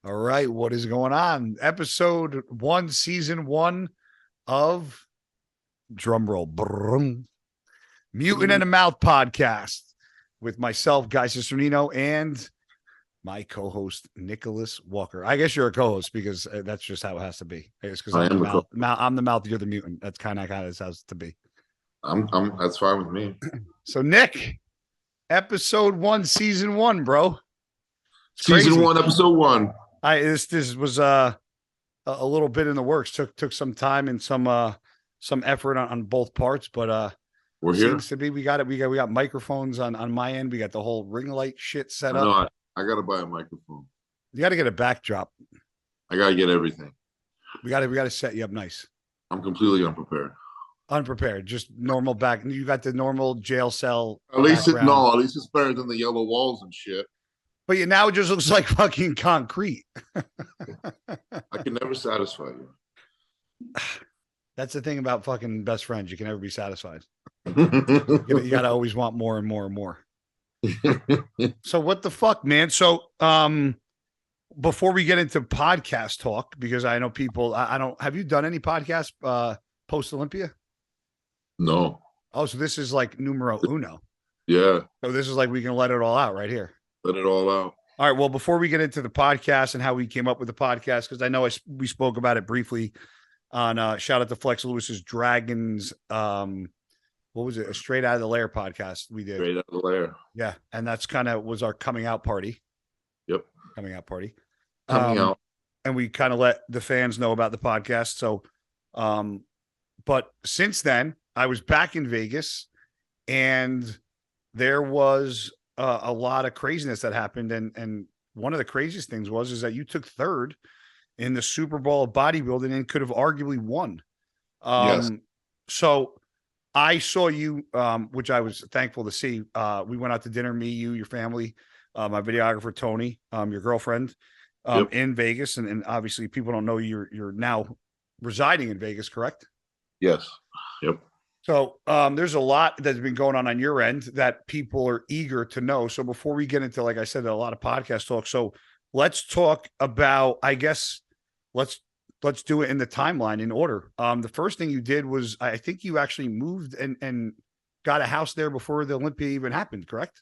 All right, what is going on? Episode 1, season 1 of drumroll Mutant and the Mouth podcast with myself, Guy Cisternino, and my co-host Nicholas Walker. I guess you're a co-host because that's just how it has to be. It's because I I'm am the the mouth. I'm the mouth. You're the mutant. That's kind of how it has to be. That's fine with me. So Nick, episode 1, season 1, bro. It's Season crazy. 1, episode 1. This was a little bit in the works. Took some time and some effort on both parts, but We're here. seems to be we got it. We got microphones on my end. We got the whole ring light shit set I up. know. I got to buy a microphone. You got to get a backdrop. I got to get everything. We got to set you up nice. I'm completely unprepared. Unprepared, just normal back. You got the normal jail cell. At least at least it's better than the yellow walls and shit. But now it just looks like fucking concrete. I can never satisfy you. That's the thing about fucking best friends. You can never be satisfied. You got to always want more and more and more. So what the fuck, man? So before we get into podcast talk, because I know people, I don't, have you done any podcasts post Olympia? No. Oh, so this is like numero uno. Yeah. So this is like we can let it all out right here. Let it all out. All right. Well, before we get into the podcast and how we came up with the podcast, because I know we spoke about it briefly on shout out to Flex Lewis's Dragons. What was it? A Straight Out of the Lair podcast we did. Straight Out of the Lair. Yeah. And that's kind of was our coming out party. Yep. Coming out party. Coming out. And we kind of let the fans know about the podcast. So, but since then, I was back in Vegas and there was a lot of craziness that happened. And one of the craziest things is that you took third in the Super Bowl of bodybuilding and could have arguably won. Yes. So I saw you, which I was thankful to see. We went out to dinner, me, you, your family, my videographer, Tony, your girlfriend, Yep. in Vegas. And obviously people don't know you're now residing in Vegas, correct? Yes. Yep. So there's a lot that's been going on your end that people are eager to know. So before we get into, like I said, a lot of podcast talk. So let's talk about, I guess, let's do it in the timeline in order. The first thing you did was, I think you actually moved and got a house there before the Olympia even happened, correct?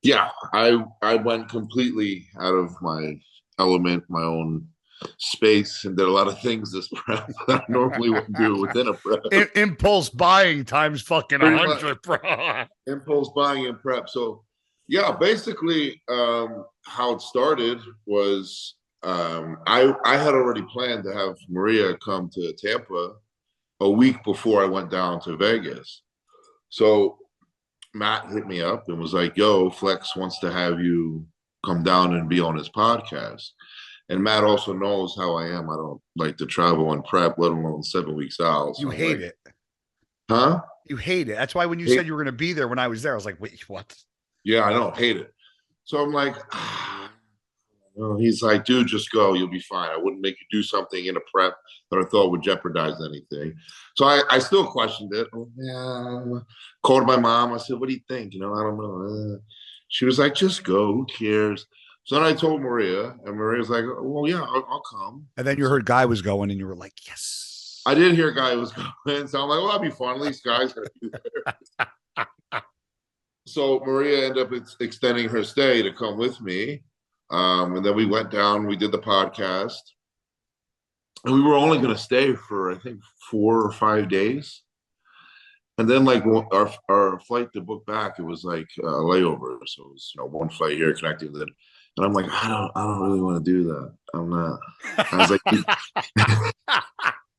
Yeah. I went completely out of my element, my own space, and did a lot of things this prep that I normally wouldn't do within a prep. Impulse buying times fucking 100, bro. Impulse buying in prep. So yeah, basically how it started was I had already planned to have Maria come to Tampa a week before I went down to Vegas. So Matt hit me up and was like, yo, Flex wants to have you come down and be on his podcast. And Matt also knows how I am. I don't like to travel and prep, let alone 7 weeks out. So You hate it. Huh? You hate it. That's why when you said you were going to be there when I was there, I was like, wait, what? Yeah, I don't hate it. So I'm like, he's like, dude, just go. You'll be fine. I wouldn't make you do something in a prep that I thought would jeopardize anything. So I still questioned it. Oh, yeah. Called my mom. I said, what do you think? I don't know. She was like, just go. Who cares? So then I told Maria, and Maria was like, well, yeah, I'll come. And then you heard Guy was going, and you were like, yes. I did hear Guy was going. So I'm like, well, that'll be fun. At least Guy's going to be there. So Maria ended up extending her stay to come with me. And then we went down, we did the podcast. And we were only going to stay for, I think, 4 or 5 days. And then, like, our flight to book back, it was like a layover. So it was, one flight here connecting with it. And I'm like, I don't really want to do that. I'm not. I was like,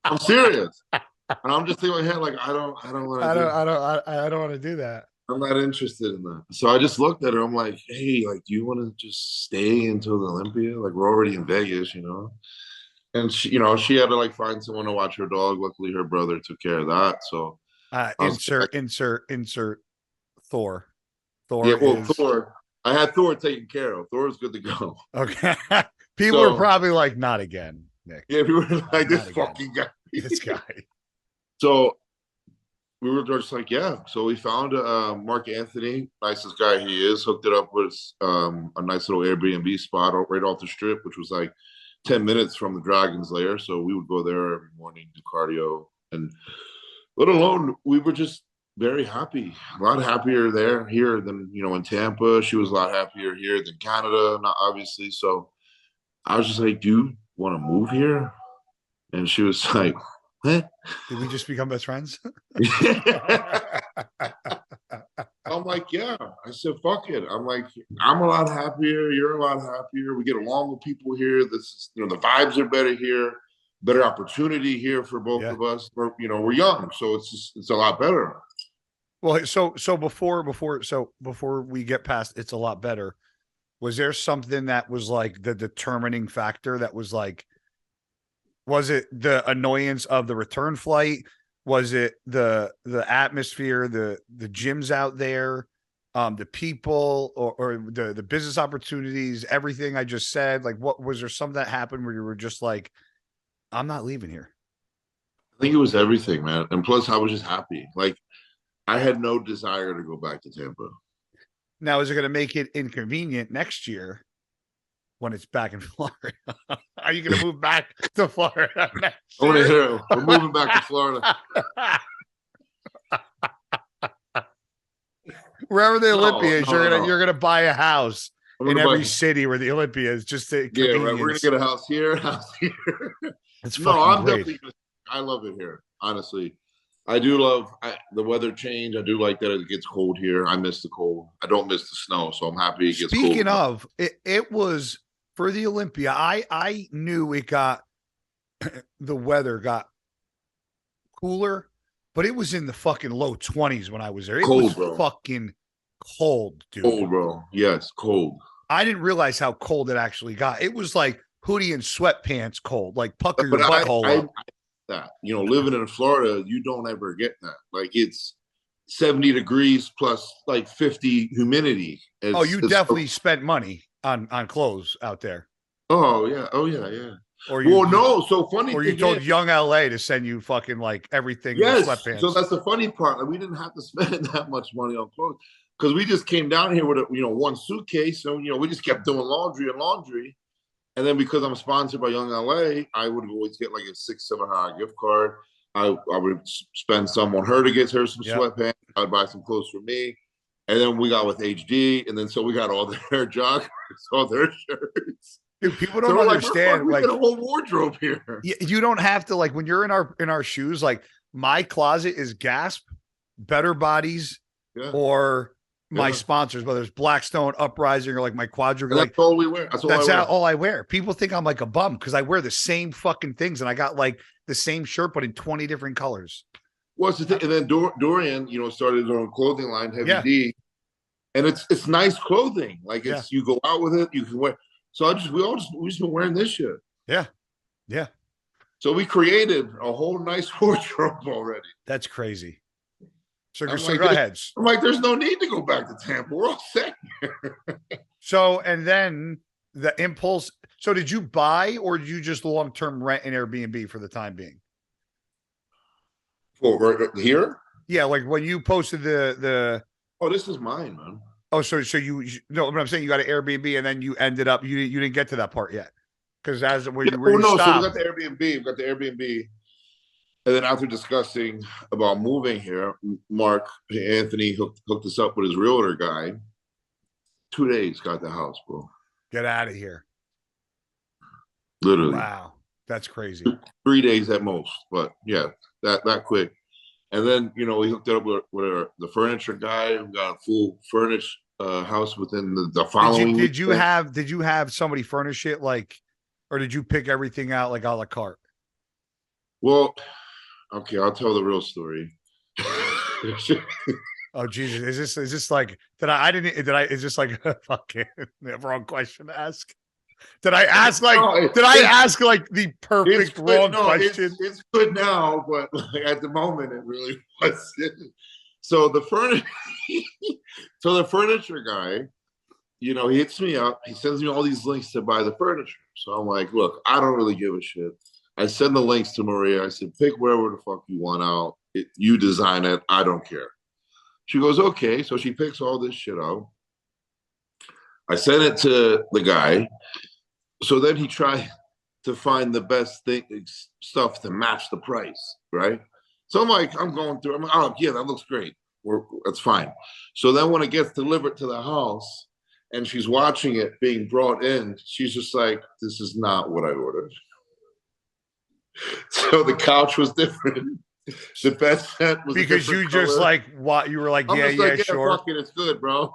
I'm serious. And I'm just thinking in my head, like, I don't want to. I don't want to do that. I'm not interested in that. So I just looked at her. I'm like, hey, like, do you want to just stay until the Olympia? Like, we're already in Vegas, And she had to like find someone to watch her dog. Luckily, her brother took care of that. So insert Thor. Yeah, well, Thor. I had Thor taken care of. Thor was good to go. Okay. People are probably like, not again, Nick. Yeah, people were like, this fucking guy. This guy. So we were just like, yeah. So we found Mark Anthony, nicest guy he is, hooked it up with a nice little Airbnb spot right off the strip, which was like 10 minutes from the Dragon's Lair. So we would go there every morning, do cardio. And let alone, we were just very happy, a lot happier here than, in Tampa. She was a lot happier here than Canada, not obviously. So I was just like, do you want to move here? And she was like, what? Did we just become best friends? I'm like, yeah. I said, fuck it. I'm like, I'm a lot happier. You're a lot happier. We get along with people here. This is, the vibes are better here. Better opportunity here for both of us. We're young, so it's a lot better. Well, so before we get past, it's a lot better. Was there something that was like the determining factor that was like, was it the annoyance of the return flight? Was it the atmosphere, the gyms out there, the people, or the business opportunities, everything I just said? Like, what was there something that happened where you were just like, I'm not leaving here? I think it was everything, man. And plus I was just happy. Like, I had no desire to go back to Tampa. Now, is it going to make it inconvenient next year when it's back in Florida? Are you going to move back to Florida next year? We're moving back to Florida. Wherever the Olympia is, you're gonna buy a house in every city where the Olympia is. Just to right. We're gonna get a house here, It's I'm great. definitely. I love it here, honestly. I do love the weather change. I do like that it gets cold here. I miss the cold. I don't miss the snow, so I'm happy it gets cold. Speaking of, it was for the Olympia. I knew it got the weather got cooler, but it was in the fucking low 20s when I was there. It was fucking cold, dude. Cold, bro. Yes, cold. I didn't realize how cold it actually got. It was like hoodie and sweatpants cold, like pucker your butthole up. That living in Florida, you don't ever get that. Like, it's 70 degrees plus like 50 humidity. You definitely spent money on clothes out there. Oh yeah. Or so funny. Or you told Young LA to send you fucking like everything. Yes. Sweatpants. So that's the funny part. Like, we didn't have to spend that much money on clothes because we just came down here with one suitcase. So we just kept doing laundry. And then because I'm sponsored by Young LA, I would always get like a $600-700 gift card. I would spend some on her to get her some sweatpants. I'd buy some clothes for me. And then we got with HD. And then so we got all their joggers, all their shirts. Dude, people don't understand. We got a whole wardrobe here. You don't have to, like, when you're in our shoes, like my closet is Gasp, Better Bodies, or my sponsors, whether it's Blackstone, Uprising, or like my Quadriga. That's all we wear. That's all I wear. People think I'm like a bum because I wear the same fucking things, and I got like the same shirt but in 20 different colors. Well, it's the thing. And then Dorian, started his own clothing line, Heavy D, and it's nice clothing. Like, it's you go out with it, you can wear. So we just been wearing this shit. Yeah. So we created a whole nice wardrobe already. That's crazy. So go ahead. I'm like, there's no need to go back to Tampa. We're all set here. So, and then the impulse. So did you buy or did you just long-term rent an Airbnb for the time being? For here? Yeah, like when you posted the. Oh, this is mine, man. Oh, so you no, but I'm saying you got an Airbnb and then you ended up you didn't get to that part yet because as where you So stopped. we got the Airbnb. And then after discussing about moving here, Mark Anthony hooked us up with his realtor guy. 2 days got the house, bro. Get out of here. Literally. Wow. That's crazy. 3 days at most. But yeah, that quick. And then, we hooked it up with the furniture guy who got a full furnished house within the following. Did you have somebody furnish it, like, or did you pick everything out like a la carte? Well, okay, I'll tell the real story. Oh Jesus! Is this like is this like a fucking wrong question to ask? Did I ask like the perfect wrong question? It's good now, but like at the moment it really wasn't. So the furniture guy, he hits me up. He sends me all these links to buy the furniture. So I'm like, look, I don't really give a shit. I send the links to Maria. I said, pick wherever the fuck you want out. You design it. I don't care. She goes, okay. So she picks all this shit out. I sent it to the guy. So then he tried to find the best stuff to match the price, right? So I'm like, I'm going through. I'm like, oh yeah, that looks great. That's fine. So then when it gets delivered to the house and she's watching it being brought in, she's just like, this is not what I ordered. So the couch was different. The bed set was because you color. just like what you were like, I'm yeah, just like, sure. Fuck it, it's good, bro.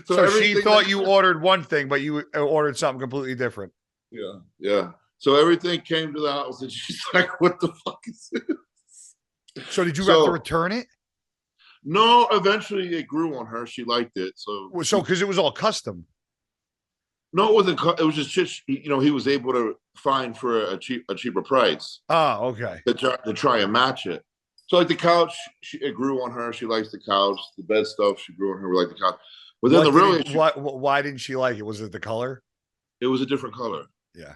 So she thought you ordered one thing, but you ordered something completely different. Yeah, yeah. So everything came to the house, and she's like, "What the fuck is this?" So did you have to return it? No, eventually it grew on her. She liked it. So because it was all custom. No, it wasn't. It was just shit. He was able to find for a cheaper price. Oh, okay. To try and match it. So like the couch, it grew on her. She likes the couch. The bed stuff, she grew on her. We like the couch. But then why didn't she like it? Was it the color? It was a different color. Yeah.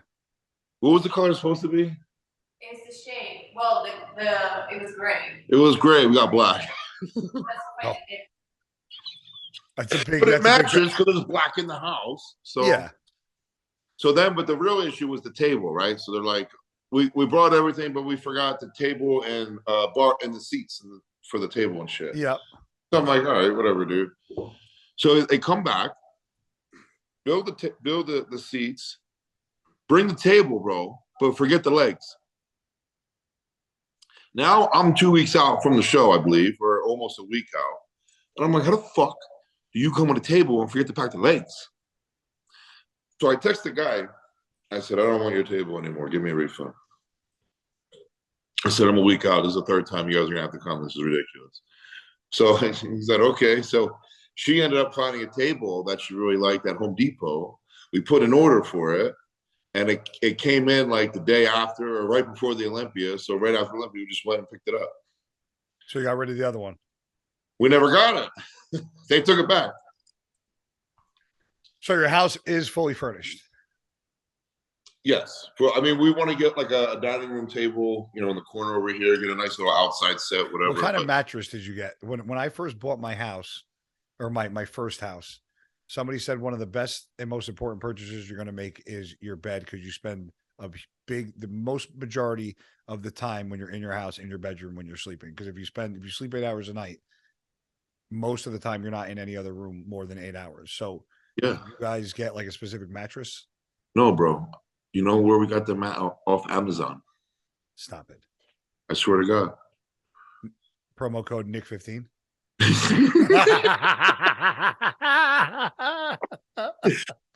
What was the color supposed to be? It's the shade. Well, it was gray. It was gray. We got black. That's a big. But it matches because there's black in the house. So yeah. So then, but the real issue was the table, right? So they're like, we brought everything, but we forgot the table and bar and the seats for the table and shit. Yeah. So I'm like, all right, whatever, dude. So they come back, build the seats, bring the table, bro, but forget the legs. Now I'm 2 weeks out from the show, I believe, or almost a week out. And I'm like, how the fuck do you come on the table and forget to pack the legs? So I text the guy. I said, I don't want your table anymore. Give me a refund. I said, I'm a week out. This is the third time you guys are going to have to come. This is ridiculous. So he said, okay. So she ended up finding a table that she really liked at Home Depot. We put an order for it. And it came in like the day after or right before the Olympia. So right after Olympia, we just went and picked it up. So you got rid of the other one? We never got it. They took it back. So your house is fully furnished? Yes. We want to get like a dining room table, in the corner over here, get a nice little outside set, whatever. What kind of mattress did you get? When I first bought my house, or my first house, somebody said one of the best and most important purchases you're going to make is your bed, because you spend the most majority of the time when you're in your house, in your bedroom, when you're sleeping. Because if you sleep 8 hours a night, most of the time you're not in any other room more than 8 hours. So yeah, you guys get like a specific mattress? No, bro. You know where we got the mat off Amazon? Stop it. I swear to God. Promo code Nick15.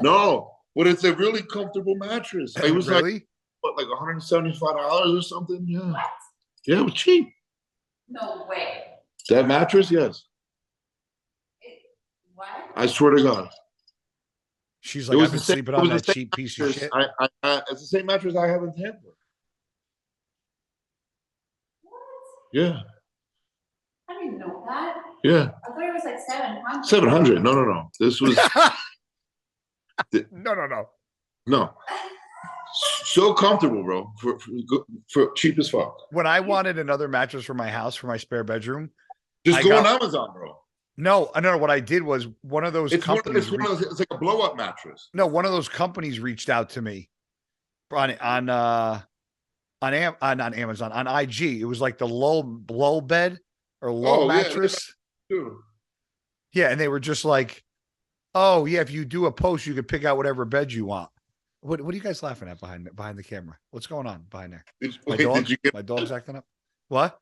No, but it's a really comfortable mattress. It was really? like $175 or something. Yeah. Yeah, it was cheap. No way. That mattress, yes. What? I swear to God. She's like, I've been sleeping on that cheap piece of shit. It's the same mattress I have in Tampa. What? Yeah. I didn't know that. Yeah. I thought it was like 700. 700. No. This was. No. So comfortable, bro. For cheap as fuck. When I wanted another mattress for my house, for my spare bedroom, just go on Amazon, bro. No. What I did was one of those companies. It's like a blow up mattress. No, one of those companies reached out to me on Amazon, on IG. It was like the low bed or low mattress. Yeah, and they were just like, "Oh yeah, if you do a post, you could pick out whatever bed you want." What are you guys laughing at behind the camera? What's going on behind there? My dog's acting up. What?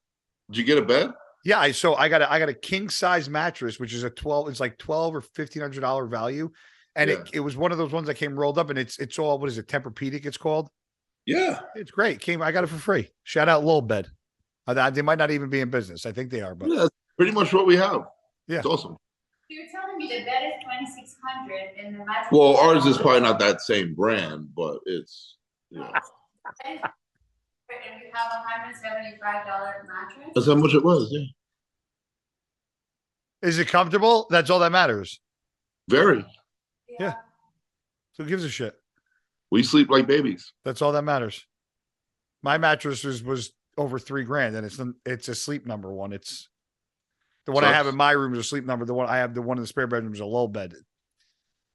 Did you get a bed? Yeah, I got a king size mattress, which is it's like $1,200 or $1,500 value, and it was one of those ones that came rolled up, and it's all, what is it, Tempur-Pedic it's called? Yeah, it's great. I got it for free. Shout out Lil Bed. They might not even be in business. I think they are, but yeah, that's pretty much what we have. Yeah, it's awesome. You're telling me the bed is $2,600 and the mattress. Well, ours is probably not that same brand, but it's And we have $175 mattress. That's how much it was. Yeah. Is it comfortable? That's all that matters. Very. Yeah. So who gives a shit? We sleep like babies. That's all that matters. My mattress was over $3,000, and it's a sleep number one. It's the one I Sucks. have in my room is a sleep number. The one I have, the one in the spare bedroom is a low bed,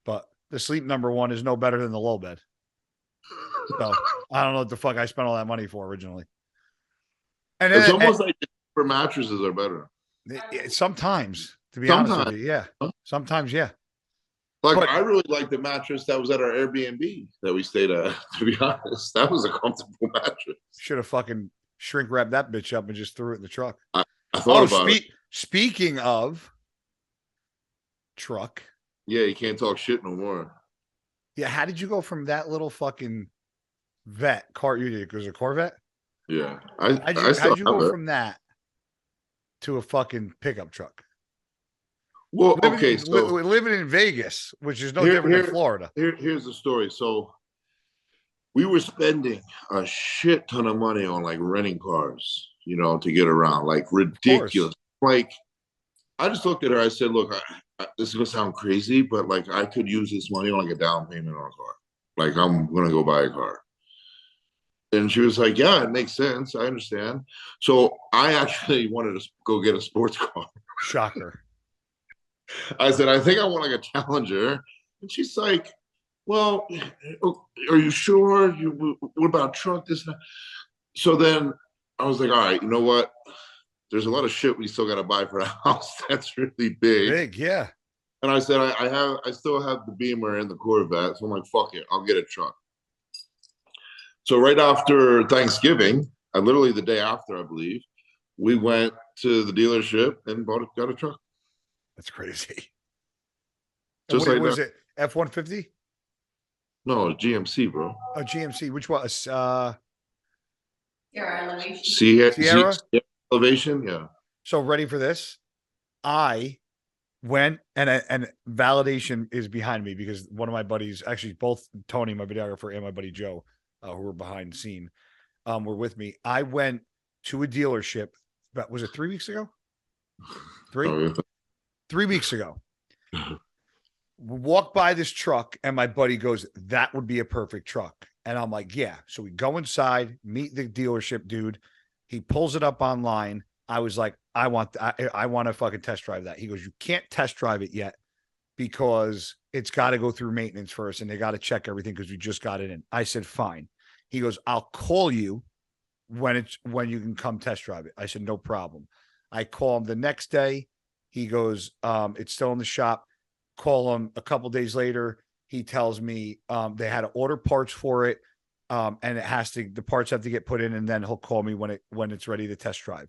but the sleep number one is no better than the low bed. So I don't know what the fuck I spent all that money for originally. And It's then, almost like for mattresses are better. sometimes, to be honest with you, yeah, sometimes, yeah. Like But- I really like the mattress that was at our Airbnb that we stayed at. To be honest, that was a comfortable mattress. Should have fucking shrink wrapped that bitch up and just threw it in the truck. I thought about it. Speaking of truck, Yeah, you can't talk shit no more. yeah, how did you go from that little fucking vet car? It was a Corvette. Yeah, How'd you go from that to a fucking pickup truck? Well, Living, okay, so living in Vegas, which is no Here- different here- than Florida. here's the story. So we were spending a shit ton of money on like renting cars, to get around, like ridiculous. Like I just looked at her. I said, "Look, this is gonna sound crazy, but like I could use this money on like a down payment on a car. Like I'm gonna go buy a car." And she was like, "Yeah, it makes sense. I understand." So I actually wanted to go get a sports car. Shocker. I said, "I think I want like a Challenger." And she's like, "Well, are you sure? What about truck? This and that?" So then I was like, "All right, you know what? There's a lot of shit we still got to buy for a house that's really big." Big, yeah. And I said, I still have the Beamer and the Corvette. So I'm like, fuck it, I'll get a truck. So right after Thanksgiving, literally the day after, I believe, we went to the dealership and got a truck. That's crazy. Just What like was that. it? F-150? No, GMC, bro. Oh, GMC. Which was Your elevation. Sierra? Elevation, yeah. So ready for this? I went and validation is behind me because one of my buddies, actually both Tony, my videographer, and my buddy Joe, who were behind the scene, were with me. I went to a dealership, but was it 3 weeks ago? Oh, yeah. 3 weeks ago. Walk by this truck, and my buddy goes, "That would be a perfect truck." And I'm like, "Yeah." So we go inside, meet the dealership dude. He pulls it up online. I was like, I want to fucking test drive that. He goes, "You can't test drive it yet because it's got to go through maintenance first, and they got to check everything because we just got it in." I said, "Fine." He goes, "I'll call you when you can come test drive it." I said, "No problem." I call him the next day. He goes, "It's still in the shop." Call him a couple days later. He tells me they had to order parts for it, and the parts have to get put in, and then he'll call me when it's ready to test drive.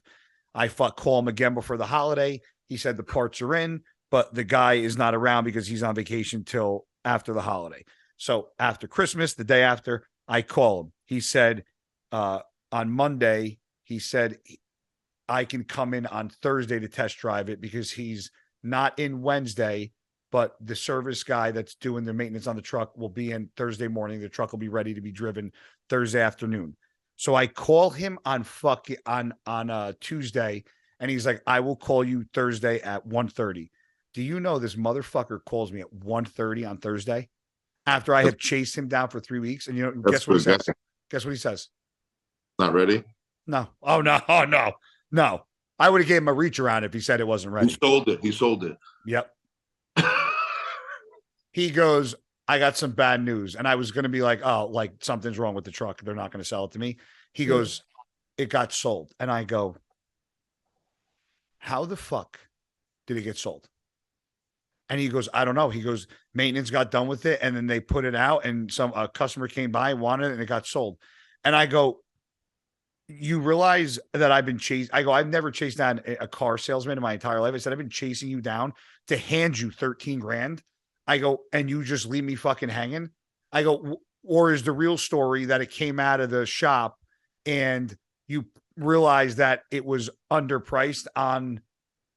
I call him again before the holiday. He said the parts are in, but the guy is not around because he's on vacation till after the holiday. So after Christmas, the day after, I call him. He said on Monday, he said I can come in on Thursday to test drive it because he's not in Wednesday, but the service guy that's doing the maintenance on the truck will be in Thursday morning. The truck will be ready to be driven Thursday afternoon. So I call him on Tuesday, and he's like, "I will call you Thursday at 1:30. Do you know this motherfucker calls me at 1:30 on Thursday after I have chased him down for 3 weeks? And guess what he says? Guess what he says? Not ready? No. Oh, no. Oh, no. No. I would have gave him a reach around if he said it wasn't ready. He sold it. Yep. He goes, "I got some bad news." And I was going to be like, "Oh, like something's wrong with the truck. They're not going to sell it to me." He goes, "It got sold." And I go, "How the fuck did it get sold?" And he goes, "I don't know." He goes, "Maintenance got done with it, and then they put it out, and a customer came by, wanted it, and it got sold." And I go, "You realize that I've been chasing?" I go, "I've never chased down a car salesman in my entire life." I said, "I've been chasing you down to hand you 13 grand." I go, "And you just leave me fucking hanging?" I go, "Or is the real story that it came out of the shop and you realized that it was underpriced on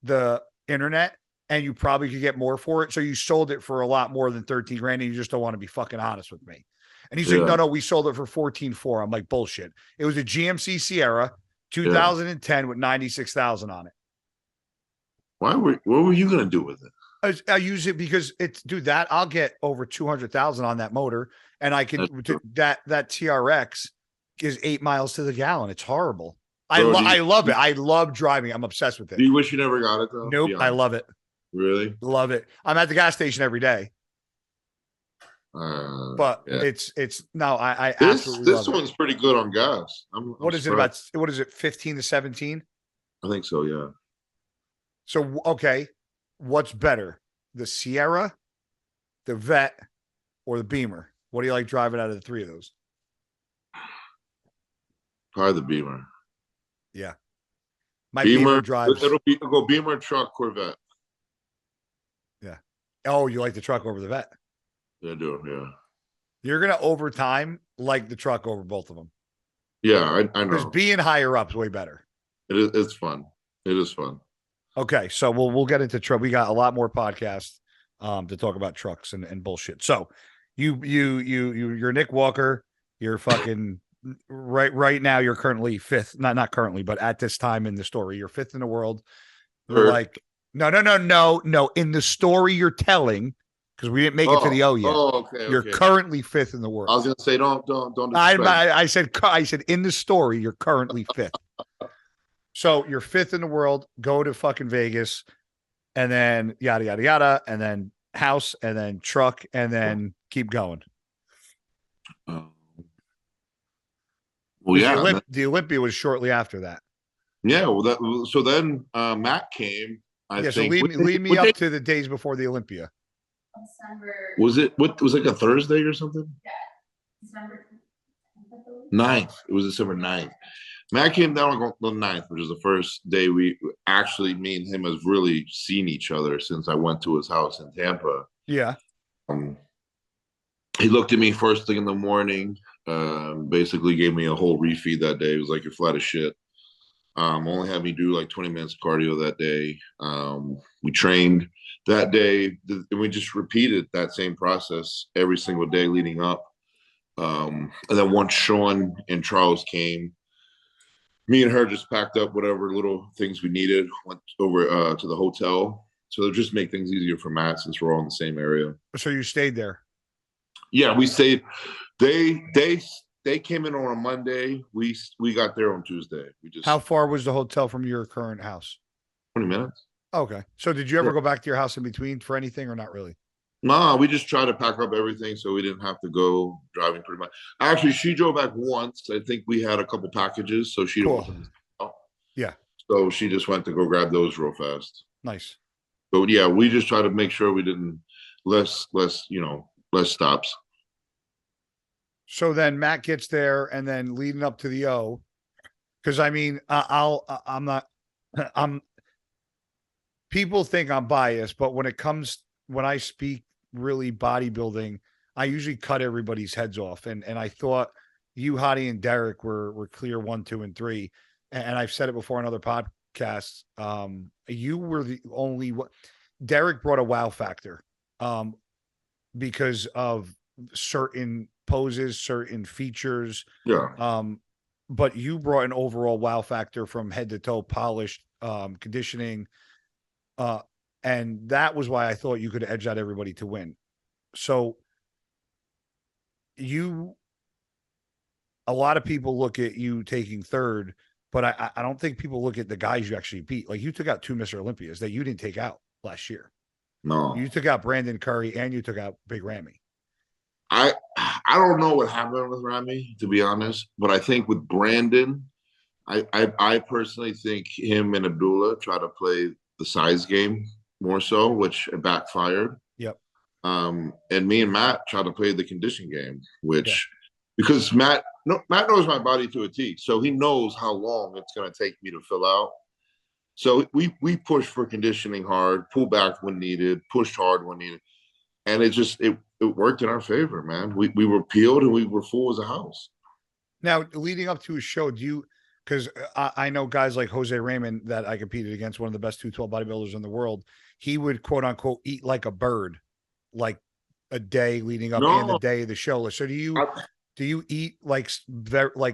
the internet and you probably could get more for it? So you sold it for a lot more than 13 grand and you just don't want to be fucking honest with me." And he's like, no, we sold it for 14.4. I'm like, "Bullshit." It was a GMC Sierra 2010 with 96,000 on it. What were you going to do with it? I use it because I'll get over 200,000 on that motor, and I can that TRX is 8 miles to the gallon. It's horrible. Bro, I love it. I love driving. I'm obsessed with it. Do you wish you never got it though? Nope. I love it. Really? Love it. I'm at the gas station every day. But yeah. it's no, I This absolutely love one's it. pretty good on gas. What is it about? What is it? 15 to 17? I think so, yeah. So okay, what's better, the Sierra, the Vet, or the Beamer? What do you like driving out of the three of those? Probably the Beamer. Yeah, my Beamer drives. It'll go Beamer, truck, Corvette. Yeah. Oh, you like the truck over the Vet? I do, yeah. You're gonna over time like the truck over both of them. Yeah, I know. Because being higher up is way better. It's fun. It is fun. Okay, so we'll get into truck. We got a lot more podcasts to talk about trucks and bullshit. So you're Nick Walker. You're fucking right now. You're currently fifth, not currently, but at this time in the story, you're fifth in the world. You're like no. In the story you're telling, because we didn't make it to the O yet. Oh, okay. You're currently fifth in the world. I was gonna say don't. I said in the story you're currently fifth. So you're fifth in the world. Go to fucking Vegas, and then yada yada yada, and then house, and then truck, and then keep going. Well, yeah. The Olympia was shortly after that. Yeah. Well, so then Matt came. I think. So lead me up to the days before the Olympia. December. Was it like a Thursday or something? Yeah. December 9th. It was December 9th. Matt came down on the 9th, which is the first day me and him has really seen each other since I went to his house in Tampa. Yeah. He looked at me first thing in the morning, basically gave me a whole refeed that day. It was like, you're flat as shit. Only had me do like 20 minutes of cardio that day. We trained that day, and we just repeated that same process every single day leading up. And then once Sean and Charles came, me and her just packed up whatever little things we needed, went over to the hotel. So just make things easier for Matt since we're all in the same area. So you stayed there? Yeah, we stayed. They came in on a Monday. We got there on Tuesday. How far was the hotel from your current house? 20 minutes. Okay. So did you ever go back to your house in between for anything or not really? No, we just tried to pack up everything so we didn't have to go driving pretty much. Actually, she drove back once. I think we had a couple packages, so she cool. Yeah. So she just went to go grab those real fast. Nice. But yeah, we just try to make sure we didn't less stops. So then Matt gets there, and then leading up to the O, because I mean, people think I'm biased, but when I speak really bodybuilding, I usually cut everybody's heads off. And I thought you, Hottie, and Derek were clear 1, 2, and 3. And I've said it before in other podcasts. You were the only one. Derek brought a wow factor because of certain poses, certain features. Yeah. But you brought an overall wow factor from head to toe, polished, conditioning. And that was why I thought you could edge out everybody to win. So a lot of people look at you taking third, but I don't think people look at the guys you actually beat. Like you took out 2 Mr. Olympias that you didn't take out last year. No. You took out Brandon Curry and you took out Big Ramy. I don't know what happened with Ramy, to be honest, but I think with Brandon, I personally think him and Abdullah try to play the size game more so, which backfired. Yep. And me and Matt tried to play the condition game, which because Matt knows my body to a T, so he knows how long it's going to take me to fill out. So we push for conditioning hard, pull back when needed, pushed hard when needed, and it worked in our favor, man. We were peeled and we were full as a house. Now, leading up to a show, because I know guys like Jose Raymond that I competed against, one of the best 212 bodybuilders in the world. He would quote unquote eat like a bird, like a day leading up and the day of the show. So do you eat like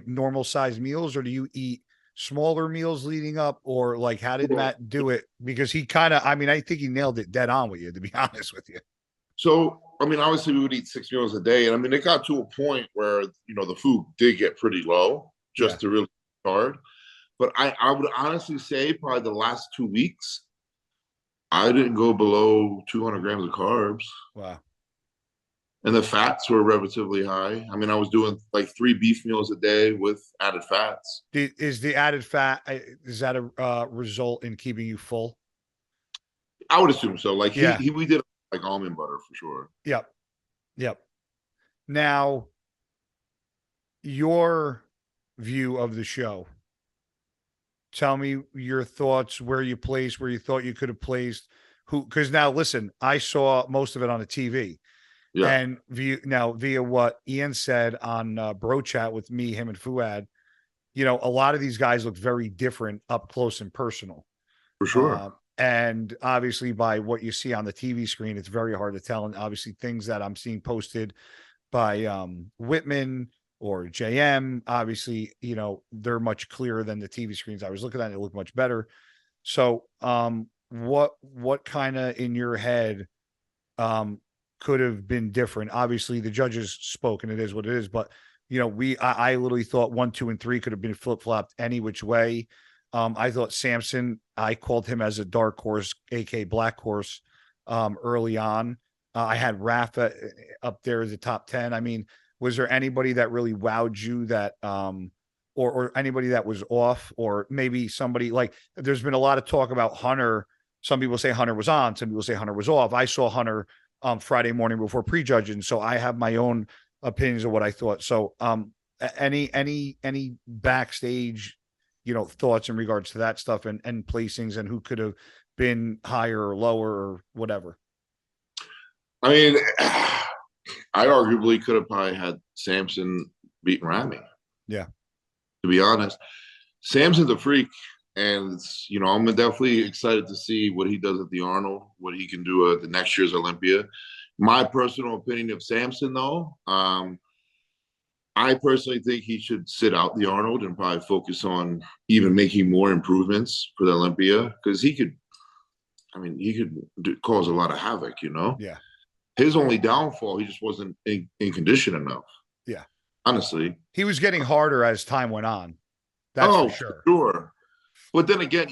normal size meals, or do you eat smaller meals leading up, or like how did Matt do it? Because he I think he nailed it dead on with you, to be honest with you. So, I mean, obviously we would eat 6 meals a day. And I mean, it got to a point where, the food did get pretty low just to really hard. But I would honestly say probably the last 2 weeks, I didn't go below 200 grams of carbs. Wow. And the fats were relatively high. I mean, I was doing like 3 beef meals a day with added fats. Is the added fat, is that a result in keeping you full? I would assume so. Like Yeah. we did like almond butter for sure. Yep. Yep. Now, your view of the show. Tell me your thoughts, where you placed, where you thought you could have placed, who, because now listen, I saw most of it on the TV. Yeah, And via what Ian said on Bro Chat with me, him, and Fuad, a lot of these guys look very different up close and personal. for sure. And obviously, by what you see on the TV screen, it's very hard to tell. And obviously, things that I'm seeing posted by Whitman or JM, obviously, they're much clearer than the TV screens I was looking at. It looked much better. So, what kind of in your head could have been different? Obviously, the judges spoke, and it is what it is. But I literally thought 1, 2, and 3 could have been flip flopped any which way. I thought Samson, I called him as a dark horse, aka black horse, early on. I had Rafa up there as a top 10. I mean, was there anybody that really wowed you that, or anybody that was off, or maybe somebody like? There's been a lot of talk about Hunter. Some people say Hunter was on. Some people say Hunter was off. I saw Hunter Friday morning before prejudging, so I have my own opinions of what I thought. So, any backstage, thoughts in regards to that stuff and placings and who could have been higher or lower or whatever? I mean, I arguably could have probably had Samson beating Rami. Yeah. To be honest, Samson's a freak, and I'm definitely excited to see what he does at the Arnold, what he can do at the next year's Olympia. My personal opinion of Samson, though, I personally think he should sit out the Arnold and probably focus on even making more improvements for the Olympia, because he could cause a lot of havoc, Yeah. His only downfall, he just wasn't in condition enough. Yeah. Honestly. He was getting harder as time went on. That's for sure. Sure. But then again,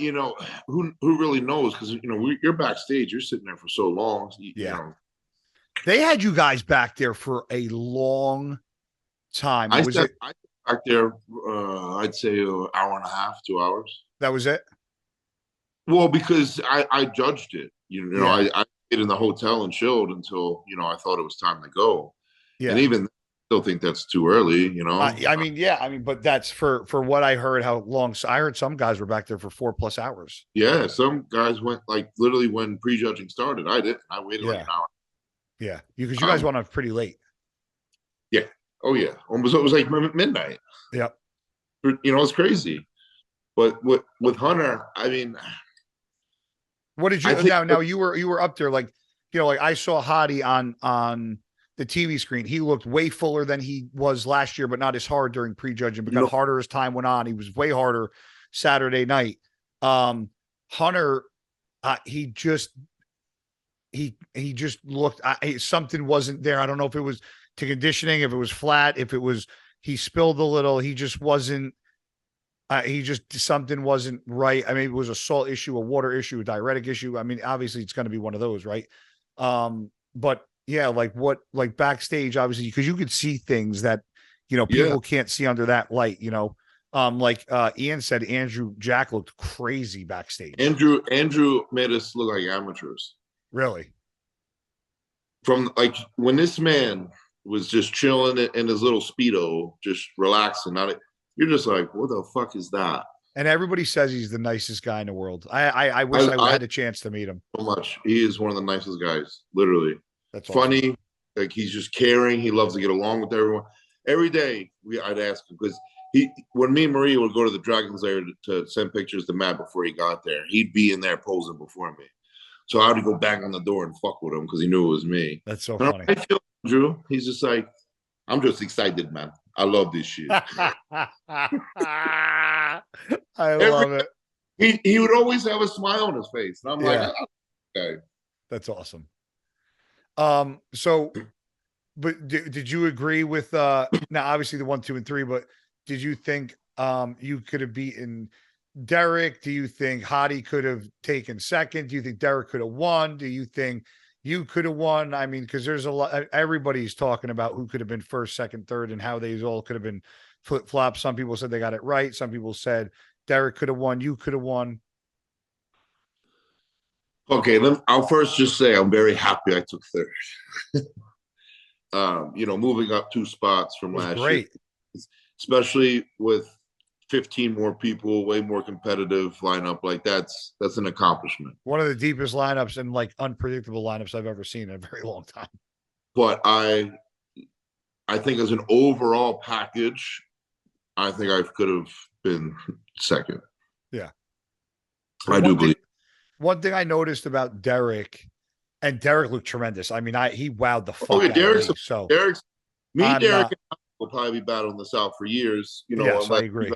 who really knows? Because, you're backstage, you're sitting there for so long. They had you guys back there for a long time. I sat back there, I'd say an hour and a half, 2 hours. That was it? Well, because I judged it. I stayed in the hotel and chilled until, I thought it was time to go. Yeah. And even still think that's too early, but that's for what I heard, how long. So I heard some guys were back there for 4+ hours. Yeah. Some guys went like literally when prejudging started. I didn't. I waited like an hour. Yeah. Because you guys went up pretty late. Yeah. Oh yeah. It was like midnight. Yep. It's crazy. But with Hunter, I mean, what did you now you were up there like I saw Hadi on the TV screen. He looked way fuller than he was last year, but not as hard during prejudging, but got harder as time went on. He was way harder Saturday night. Hunter, he just looked, something wasn't there. I don't know if it was to conditioning, if it was flat, if it was, he spilled a little, he just wasn't, something wasn't right. I mean, it was a salt issue, a water issue, a diuretic issue. I mean, obviously it's going to be one of those, right? But yeah, like backstage, obviously, because you could see things that, people can't see under that light, like Ian said, Andrew Jack looked crazy backstage. Andrew made us look like amateurs. Really? From like when this man was just chilling in his little Speedo, just relaxing, you're just like, what the fuck is that? And everybody says he's the nicest guy in the world. I wish I had a chance to meet him. So much. He is one of the nicest guys, literally. That's funny. Awesome. Like he's just caring. He loves to get along with everyone. Every day I'd ask him, because when me and Maria would go to the Dragon's Lair to send pictures to Matt before he got there, he'd be in there posing before me. So I would go bang on the door and fuck with him because he knew it was me. That's so funny. I feel Drew. He's just like, I'm just excited, man. I love this shit. I love it. He would always have a smile on his face. And I'm like, oh, okay. That's awesome. So, but did you agree with, now obviously the 1, 2, and 3, but did you think, you could have beaten Derek, do you think Hottie could have taken second? Do you think Derek could have won? Do you think you could have won? I mean, because there's a lot, everybody's talking about who could have been first, second, third, and how they all could have been flip flops. Some people said they got it right. Some people said Derek could have won, you could have won. Okay, I'll first just say I'm very happy I took third. Moving up 2 spots from last year, especially with 15 more people, way more competitive lineup, like that's an accomplishment. One of the deepest lineups and like unpredictable lineups I've ever seen in a very long time. But I think as an overall package, I think I could have been second. Yeah. I do believe. One thing I noticed about Derek, and Derek looked tremendous. I mean, he wowed the fuck out Derek's of me. So Derek and I will probably be battling this out for years. Yes, I agree.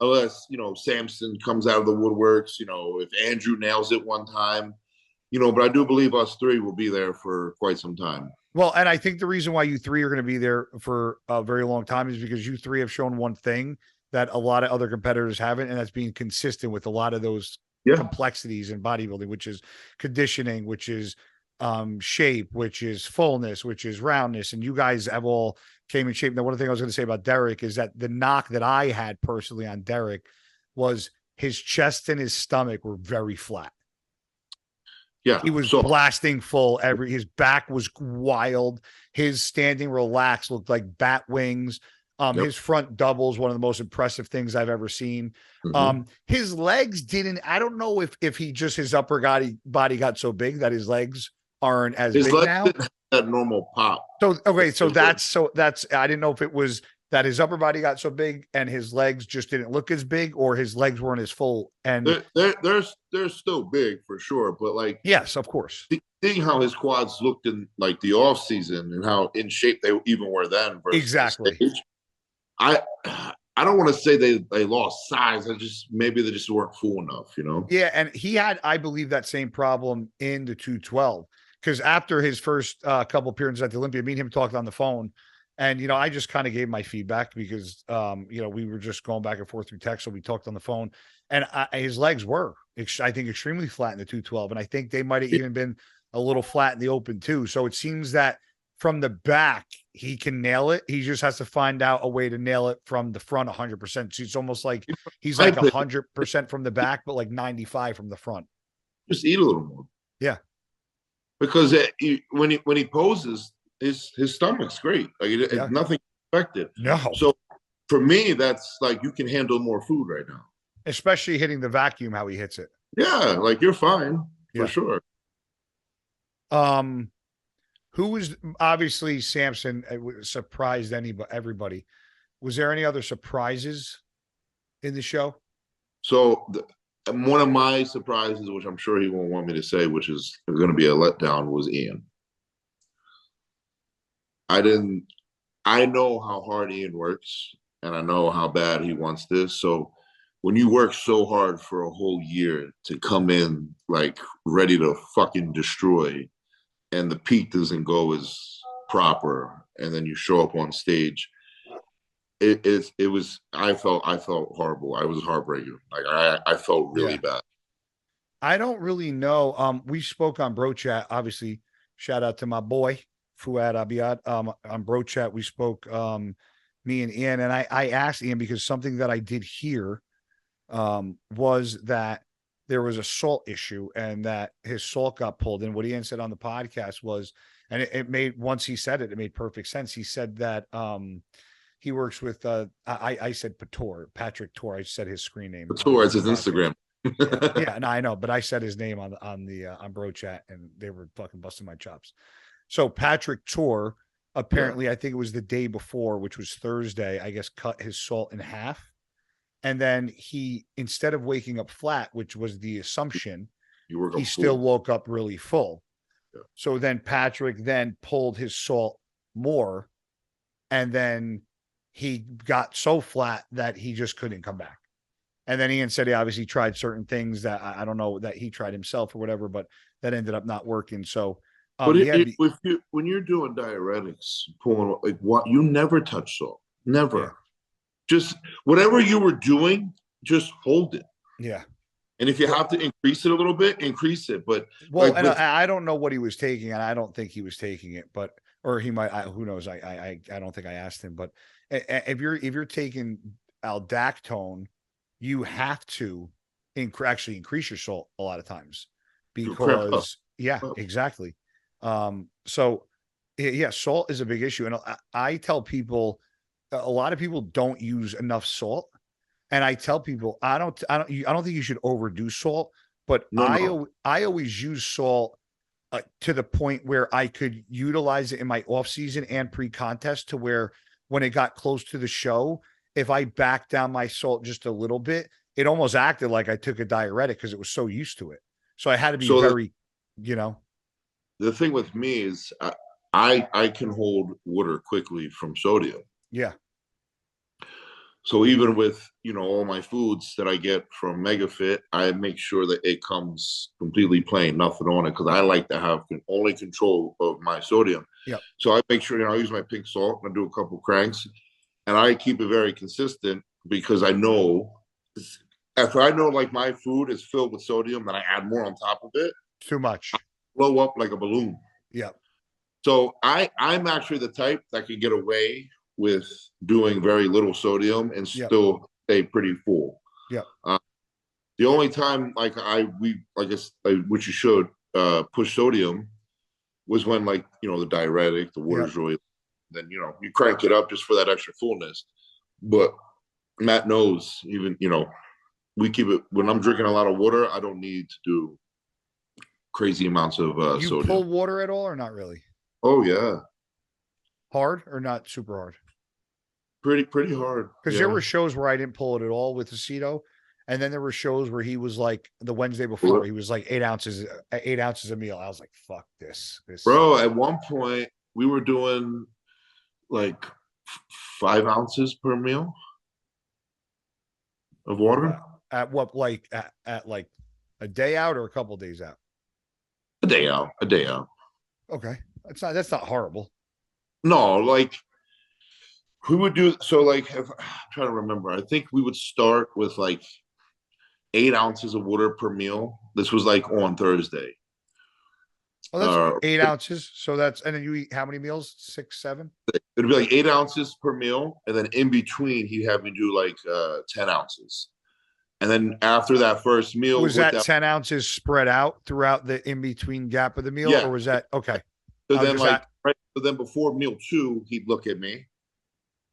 Unless Samson comes out of the woodworks. If Andrew nails it one time. But I do believe us 3 will be there for quite some time. Well, and I think the reason why you 3 are going to be there for a very long time is because you 3 have shown one thing that a lot of other competitors haven't, and that's being consistent with a lot of those complexities in bodybuilding, which is conditioning, which is shape, which is fullness, which is roundness. And you guys have all came in shape. Now, one thing I was going to say about Derek is that the knock that I had personally on Derek was his chest and his stomach were very flat. Yeah, he was blasting full. His back was wild. His standing relaxed looked like bat wings. His front doubles, one of the most impressive things I've ever seen. Mm-hmm. His legs didn't. I don't know if he just his upper body got so big that his legs aren't as big now. That normal pop. So that's I didn't know if it was that his upper body got so big and his legs just didn't look as big, or his legs weren't as full. And they're still big for sure, but like yes, of course. Seeing how his quads looked in like the off season and how in shape they even were then. Exactly. I don't want to say they lost size. Maybe they just weren't full enough, Yeah, and he had, I believe, that same problem in the 212 because after his first couple appearances at the Olympia, me and him talked on the phone, and I just kind of gave my feedback because we were just going back and forth through text, so we talked on the phone, and his legs were, I think, extremely flat in the 212, and I think they might have even been a little flat in the open too. So it seems that from the back, he can nail it. He just has to find out a way to nail it from the front 100%. So it's almost like he's like 100% from the back, but like 95 from the front. Just eat a little more. Yeah. Because when he poses, his stomach's great. Like nothing affected. No. So for me, that's like you can handle more food right now. Especially hitting the vacuum, how he hits it. Yeah, like you're fine for sure. Who was obviously Samson surprised everybody. Was there any other surprises in the show? So one of my surprises, which I'm sure he won't want me to say, which is going to be a letdown, was Ian. I know how hard Ian works, and I know how bad he wants this. So when you work so hard for a whole year to come in like ready to fucking destroy, and the peak doesn't go as proper, and then you show up on stage, it was I felt horrible. I was heartbreaking. Like I felt really bad. I don't really know. We spoke on Bro Chat, obviously. Shout out to my boy Fuad Abiyad. On Bro Chat, we spoke me and Ian, and I asked Ian because something that I did hear was that there was a salt issue and that his salt got pulled. And what Ian said on the podcast was, and it made, once he said it, it made perfect sense. He said that he works with, I said Patrick Tor. I said his screen name. Tor is his Instagram. Yeah, no, I know, but I said his name on Bro Chat, and they were fucking busting my chops. So Patrick Tor, apparently, I think it was the day before, which was Thursday, I guess, cut his salt in half. And then he, instead of waking up flat, which was the assumption, he still woke up really full. Yeah. So then Patrick then pulled his salt more, and then he got so flat that he just couldn't come back. And then Ian said he obviously tried certain things that I don't know that he tried himself or whatever, but that ended up not working. So, when you're doing diuretics, pulling like what, you never touch salt, never. Yeah. Just whatever you were doing, just hold it. Yeah. And if you have to increase it a little bit, increase it. But Well, like and with I don't know what he was taking, and I don't think he was taking it, but or he might. Who knows? I don't think I asked him. But if you're taking aldactone, you have to actually increase your salt a lot of times cramp up, because yeah, exactly. So yeah, salt is a big issue, and I tell people a lot of people don't use enough salt, and I tell people I don't think you should overdo salt, but no, no. I always use salt to the point where I could utilize it in my off season and pre contest to where when it got close to the show, if I backed down my salt just a little bit, it almost acted like I took a diuretic because it was so used to it. So I had to be So very, you know, the thing with me is I can hold water quickly from sodium. yeah, So even with all my foods that I get from MegaFit, I make sure that it comes completely plain, nothing on it, because I like to have only control of my sodium. yeah. So I make sure I use my pink salt and I do a couple cranks, and I keep it very consistent because I know if I know like my food is filled with sodium, then I add more on top of it, Too much. blow up like a balloon. Yeah. So I'm actually the type that can get away with doing very little sodium and Yep. still stay pretty full. Yeah. The only time like which you should push sodium was when the diuretic, the water's Yep. really, then you crank it up just for that extra fullness. But Matt knows even we keep it when I'm drinking a lot of water. I don't need to do crazy amounts of You sodium. pull water at all or not really? Oh yeah, Hard or not super hard? pretty hard. Because Yeah. there were shows where I didn't pull it at all with Aceto. And then there were shows where he was like the Wednesday before, he was like 8 ounces a meal. I was like, fuck this. Bro, at one point we were doing like 5 ounces per meal of water. At what, like at like a day out or a couple days out? A day out. A day out. Okay. That's not horrible. No, like we would do so like if I'm trying to remember, I think we would start with like 8 ounces of water per meal. This was like on Thursday. Oh, that's 8 ounces. So that's, and then you eat how many meals? 6, 7? It'd be like 8 ounces per meal, and then in between he'd have me do like 10 ounces. And then after that first meal, Was that 10 ounces spread out throughout the in between gap of the meal? Yeah. Or was that okay? So then so then before meal 2, he'd look at me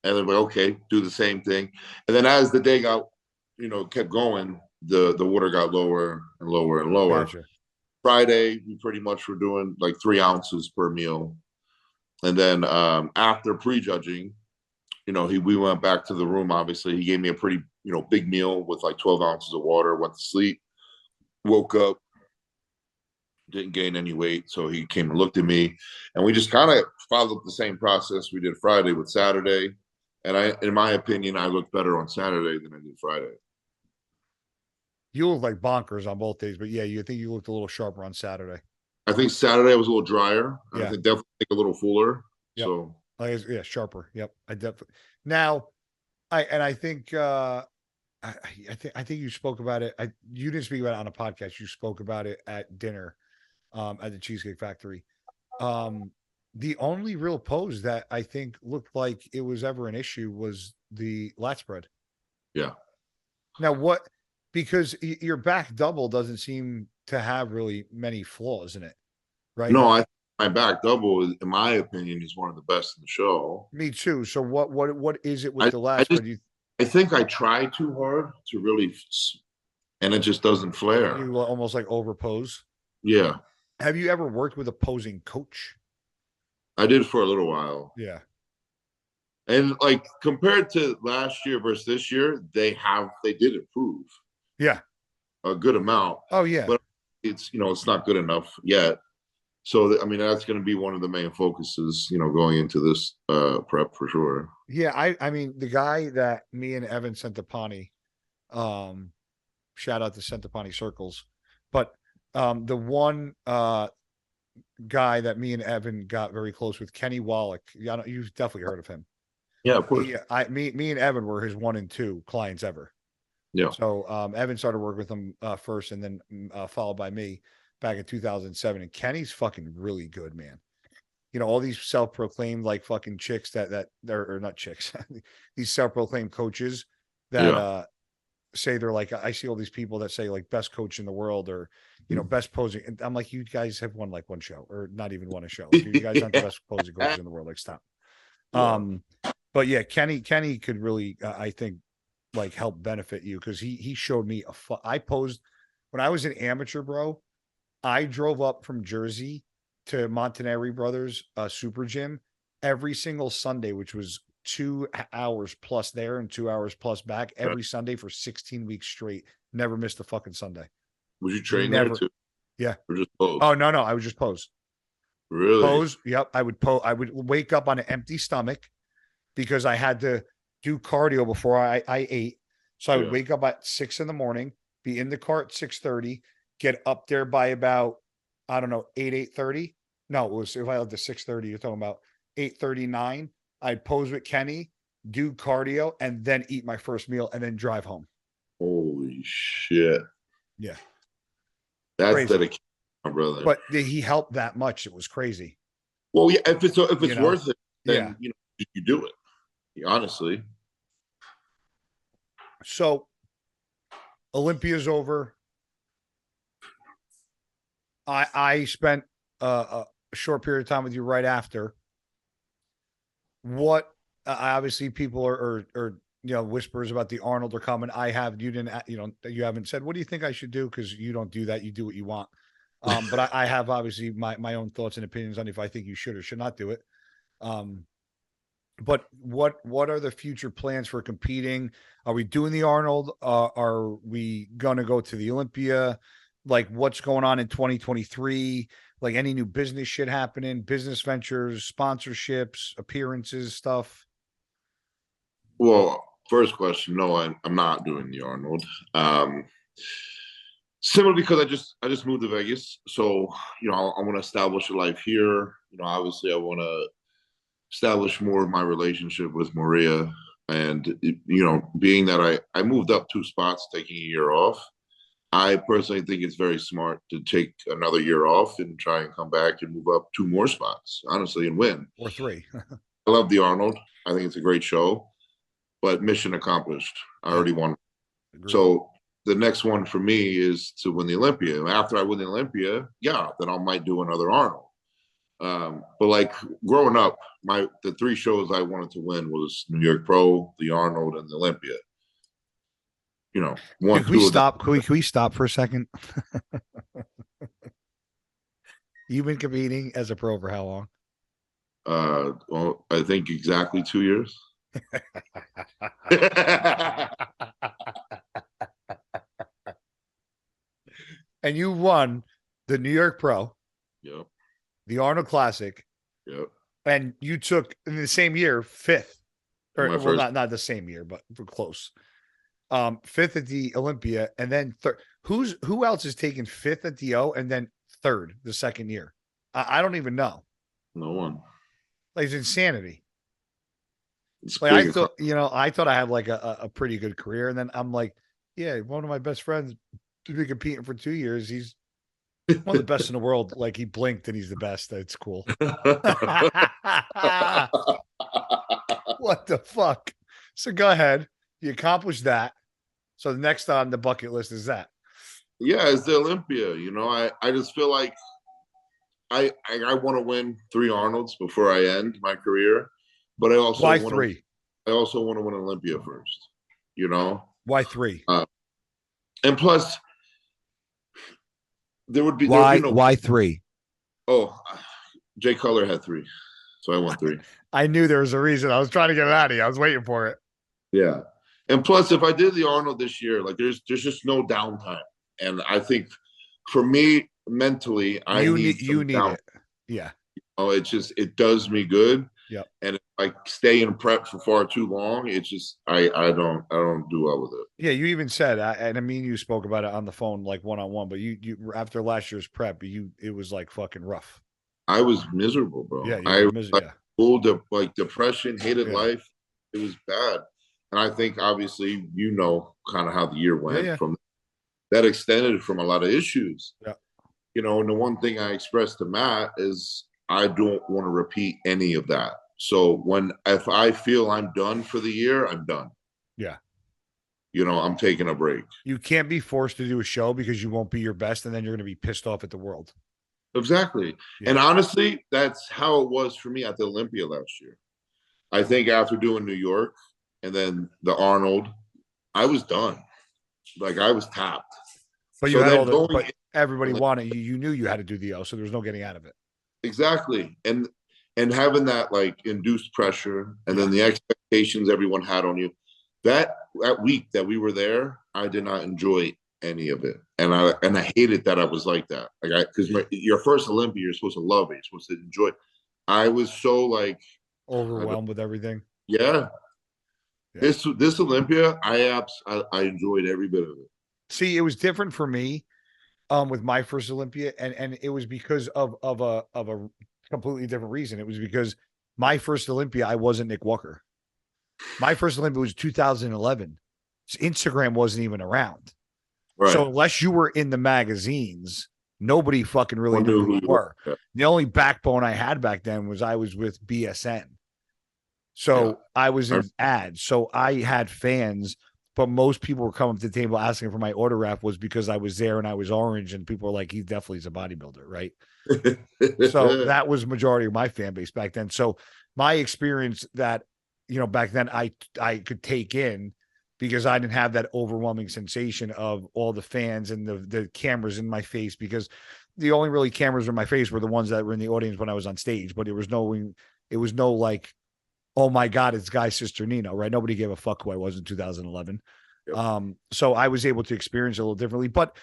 and then like, okay, do the same thing. And then as the day got, kept going, the water got lower and lower and lower. Gotcha. Friday, we pretty much were doing like 3 ounces per meal. And then after prejudging, we went back to the room. Obviously, he gave me a pretty, big meal with like 12 ounces of water, went to sleep, woke up, didn't gain any weight. So he came and looked at me, and we just kind of followed the same process we did Friday with Saturday. And in my opinion, I looked better on Saturday than I did Friday. You look like bonkers on both days, but yeah, you think you looked a little sharper on Saturday. I think Saturday was a little drier. Yeah. I think definitely a little fuller. Yep. So yeah, sharper. Yep. I definitely now I think I think you spoke about it. You didn't speak about it on a podcast. You spoke about it at dinner at the Cheesecake Factory. The only real pose that I think looked like it was ever an issue was the lat spread. Yeah. Now what, because your back double doesn't seem to have really many flaws in it, right? No, my back double, in my opinion, is one of the best in the show. Me too. So what is it with the lat spread? I think I try too hard to really, and it just doesn't flare. You almost like overpose. Yeah. Have you ever worked with a posing coach? I did for a little while. Yeah. And like compared to last year versus this year, they did improve. Yeah. A good amount. Oh yeah. But it's, it's not good enough yet. So, I mean, that's going to be one of the main focuses, going into this prep for sure. Yeah. I mean, the guy that me and Evan Centopani, shout out to Centopani Circles, but the one guy that me and Evan got very close with, Kenny Wallach. Yeah, you've definitely heard of him. Yeah, of course. Me and Evan were his 1 and 2 clients ever. Yeah. So Evan started working with him first, and then followed by me back in 2007. And Kenny's fucking really good, man. You know, all these self-proclaimed like fucking chicks that or not chicks, these self-proclaimed coaches that Yeah. say they're like, I see all these people that say like best coach in the world or, you know, best posing. And I'm like, you guys have won like one show or not even won a show. Like, you guys aren't the best posing coaches in the world. Like, stop. Yeah. But yeah, Kenny could really, I think, like help benefit you because he showed me I posed when I was an amateur, bro. I drove up from Jersey to Montanari Brothers Super Gym every single Sunday, which was 2 hours plus there and 2 hours plus back every Sunday for 16 weeks straight. Never missed a fucking Sunday. Was you train Never. there too? Yeah. Or just pose? Oh no, I would just pose. Really? Pose. Yep. I would wake up on an empty stomach because I had to do cardio before I ate. So I would wake up at 6 a.m, be in the car at 6:30, get up there by about, I don't know, 8:30. No, it was if I left at 6:30, you're talking about 8:39. I'd pose with Kenny, do cardio, and then eat my first meal and then drive home. Holy shit. Yeah. That's Crazy. dedication, my brother. But he helped that much. It was crazy. Well, yeah, if it's You know? worth it, then Yeah. you know you do it. Honestly. So Olympia's over. I spent a short period of time with you right after. What obviously people are you know, whispers about the Arnold are coming. You didn't, you know, you haven't said, what do you think I should do? Because you don't do that. You do what you want. But I have obviously my own thoughts and opinions on if I think you should or should not do it. But what are the future plans for competing? Are we doing the Arnold? Are we gonna go to the Olympia? Like what's going on in 2023? Like any new business shit happening, business ventures, sponsorships, appearances, stuff? Well, first question, no, I'm not doing the Arnold. Simply because I just moved to Vegas. So, you know, I want to establish a life here. You know, obviously I want to establish more of my relationship with Maria. And, you know, being that I moved up 2 spots, taking a year off, I personally think it's very smart to take another year off and try and come back and move up 2 more spots, honestly, and win. Or 3. I love the Arnold. I think it's a great show, but mission accomplished. I already won. Agreed. So the next one for me is to win the Olympia. After I win the Olympia, yeah, then I might do another Arnold. But like growing up, the 3 shows I wanted to win was New York Pro, the Arnold, and the Olympia. You know, Can we stop? Can we stop for a second? You've been competing as a pro for how long? Well, I think exactly 2 years. And you won the New York Pro. Yep. The Arnold Classic. Yep. And you took in the same year 5th. Or well, first... not the same year, but close. 5th at the Olympia, and then who else is taking 5th at the O and then 3rd the second year? I don't even know. No one. Like it's insanity. Like I thought, you know, I thought I had like a pretty good career, and then I'm like, yeah, one of my best friends has been competing for 2 years. He's one of the best in the world. Like he blinked and he's the best. That's cool. What the fuck? So go ahead. You accomplished that. So the next on the bucket list is that. Yeah, it's the Olympia. You know, I just feel like I want to win 3 Arnolds before I end my career, but I also why 3? I also want to win Olympia first. You know, why 3? And plus, there would be why 3? Oh, Jay Cutler had 3, so I won 3. I knew there was a reason. I was trying to get it out of you. I was waiting for it. Yeah. And plus, if I did the Arnold this year, like there's just no downtime. And I think for me, mentally, you need it. Yeah. Oh, it does me good. Yeah. And if I stay in prep for far too long, it's just I don't do well with it. Yeah, you even said, and I mean you spoke about it on the phone like one-on-one, but you after last year's prep, it was like fucking rough. I was miserable, bro. Yeah, I was full of like depression, hated life. It was bad. and I think obviously kind of how the year went Yeah. from that extended from a lot of issues. Yeah. And the one thing I expressed to Matt is I don't want to repeat any of that. So if I feel I'm done for the year, I'm done. Yeah. I'm taking a break. You can't be forced to do a show because you won't be your best, and then you're going to be pissed off at the world. Exactly. Yeah. And honestly, that's how it was for me at the Olympia last year. I think after doing New York and then the Arnold, I was done. Like I was tapped. But So you had then all the, going but into everybody Olympia- wanted you. You knew you had to do the O, so there was no getting out of it. Exactly. And having that like induced pressure and then the expectations everyone had on you. That week that we were there, I did not enjoy any of it. And I hated that I was like that. Like because your first Olympia, you're supposed to love it. You're supposed to enjoy it. I was so like Overwhelmed with everything. Yeah. This Olympia, I enjoyed every bit of it. See, it was different for me with my first Olympia, and it was because of a completely different reason. It was because my first Olympia, I wasn't Nick Walker. My first Olympia was 2011. Instagram wasn't even around. Right. So unless you were in the magazines, nobody fucking really knew who you were. Yeah. The only backbone I had back then was I was with BSN. So I was in ads. So I had fans, but most people were coming to the table asking for my autograph was because I was there and I was orange, and people were like, he definitely is a bodybuilder, right? So that was majority of my fan base back then. So my experience that, back then I could take in because I didn't have that overwhelming sensation of all the fans and the cameras in my face, because the only really cameras in my face were the ones that were in the audience when I was on stage, but it was no like, oh my God, it's Guy Cisternino, right? Nobody gave a fuck who I was in 2011. Yep. So I was able to experience it a little differently, but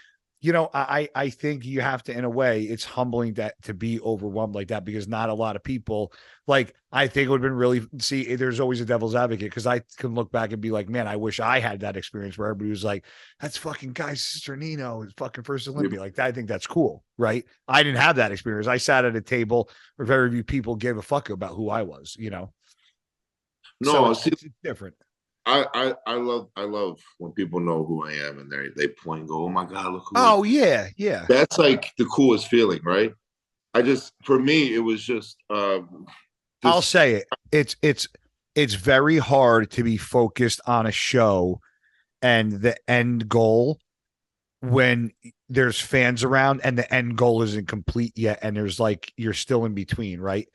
I think you have to, in a way, it's humbling to be overwhelmed like that, because not a lot of people, like, I think it would have been really, see, there's always a devil's advocate, because I can look back and be like, man, I wish I had that experience where everybody was like, that's fucking Guy Cisternino, his fucking first Olympia. Like, I think that's cool, right? I didn't have that experience. I sat at a table where very few people gave a fuck about who I was, No, so it's different. I love when people know who I am and they point and go, oh my God, look who. Oh yeah. That's like the coolest feeling, right? For me, it was just I'll say it. It's very hard to be focused on a show and the end goal when there's fans around and the end goal isn't complete yet, and there's like, you're still in between, right?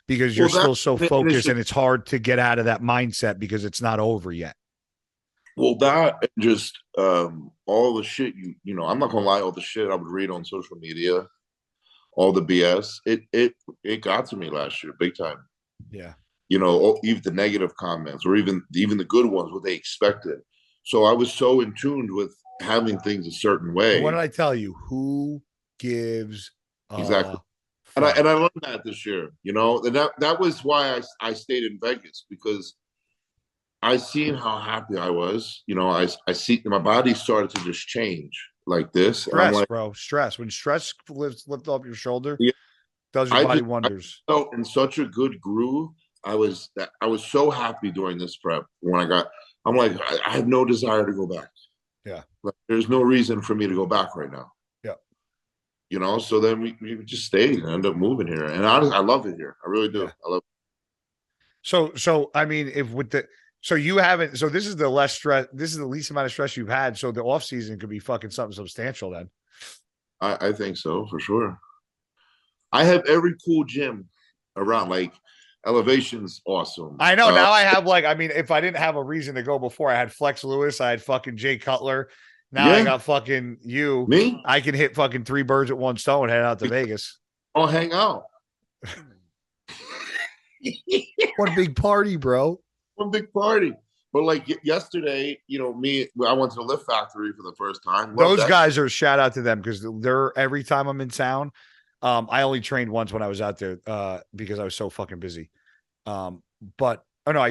Because you're still so focused, and it's hard to get out of that mindset because it's not over yet. Well, that just all the shit I'm not gonna lie, all the shit I would read on social media, all the BS, it got to me last year, big time. Yeah. Even the negative comments, or even the good ones, what they expected. So I was so in tune with having things a certain way. What did I tell you? Who gives exactly? And I learned that this year, and that was why I stayed in Vegas, because I seen how happy I was. I see my body started to just change like this. Stress, and I'm like, bro. Stress. When stress lift off your shoulder, yeah, does your body wonders. I felt in such a good groove. I was so happy during this prep when I'm like, I have no desire to go back. Yeah. Like, there's no reason for me to go back right now. Yeah. So then we just stayed and ended up moving here. And honestly, I love it here. I really do. Yeah. I love it. So I mean, this is the less stress, this is the least amount of stress you've had. So the off season could be fucking something substantial then. I think so, for sure. I have every cool gym around, like Elevation's awesome. I know. Now I have if I didn't have a reason to go before, I had Flex Lewis, I had fucking Jay Cutler. Now I got fucking you. Me? I can hit fucking 3 birds at one stone, head out to Vegas. I'll hang out. One big party, bro. One big party. But like yesterday, I went to the Lift Factory for the first time. Those guys are, shout out to them, because they're, every time I'm in town. I only trained once when I was out there because I was so fucking busy. I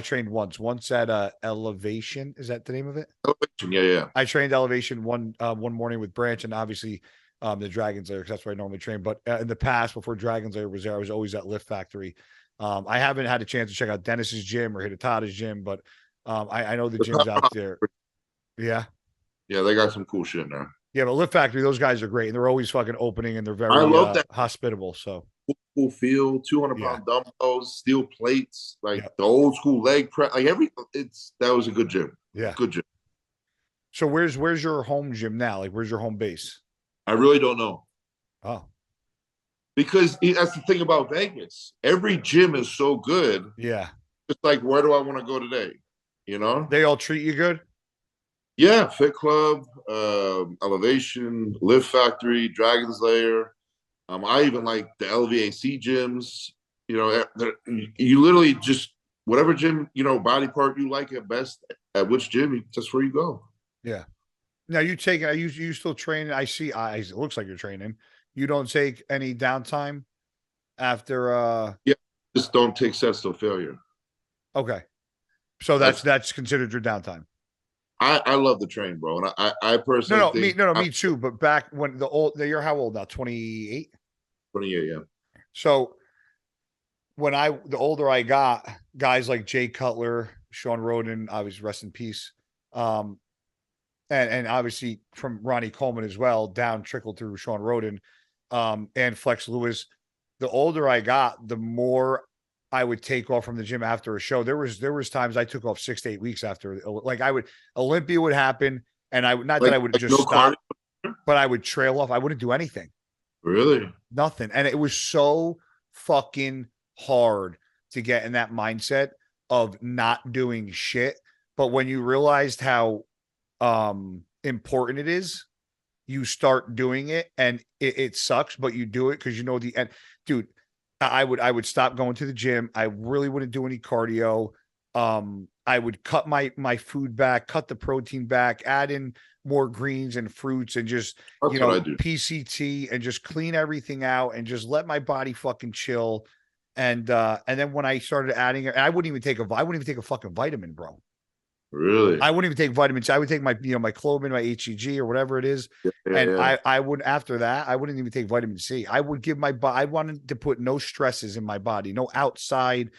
trained once at Elevation. Is that the name of it? Elevation, yeah. I trained Elevation one morning with Branch, and obviously the Dragon's Lair, because that's where I normally train. But in the past, before Dragon's Lair was there, I was always at Lift Factory. I haven't had a chance to check out Dennis's gym or Hidetada's gym, but I know the The gyms out powerhouse- there. Yeah. Yeah, they got some cool shit now. Yeah, but Lift Factory, those guys are great, and they're always fucking opening, and they're very I love that. hospitable. So Full field, 200 Yeah. pound dumbbells, steel plates, like Yep. the old school leg press, like that was a good gym. yeah. Good gym. So where's your home gym now? Like, where's your home base? I really don't know. Oh, Because that's the thing about Vegas. Every gym is so good. yeah. It's like, where do I want to go today? You know? They all treat you good? Yeah, Fit Club, Elevation, Lift Factory, Dragon's Lair. I even like the LVAC gyms. You know, you literally just whatever gym, body part you like at best at which gym, that's where you go. Yeah. Now you still train. I see eyes. It looks like you're training. You don't take any downtime after Yeah, just don't take sets to failure. Okay. So that's considered your downtime. I love the train, bro. And I personally think me too. But back when you're how old now? 28? 28, yeah. So the older I got, guys like Jay Cutler, Sean Roden, obviously rest in peace. And obviously from Ronnie Coleman as well, down trickled through Sean Roden, and Flex Lewis. The older I got, the more I would take off from the gym after a show. There was times I took off 6 to 8 weeks after, like Olympia would happen, and I would not that I would just stop, but I would trail off. I wouldn't do anything. Really? Nothing. And it was so fucking hard to get in that mindset of not doing shit. But when you realized how important it is, you start doing it, and it sucks, but you do it because you know the end. Dude, I would stop going to the gym. I really wouldn't do any cardio. I would cut my food back, cut the protein back, add in more greens and fruits, and just That's what I do. PCT, and just clean everything out and just let my body fucking chill. And then when I started adding it, I wouldn't even take a fucking vitamin, bro. Really? I wouldn't even take vitamins. I would take my my Clobin, my HEG, or whatever it is. Yeah. I would, after that, I wouldn't even take vitamin C. I would give my body, I wanted to put no stresses in my body, no outside,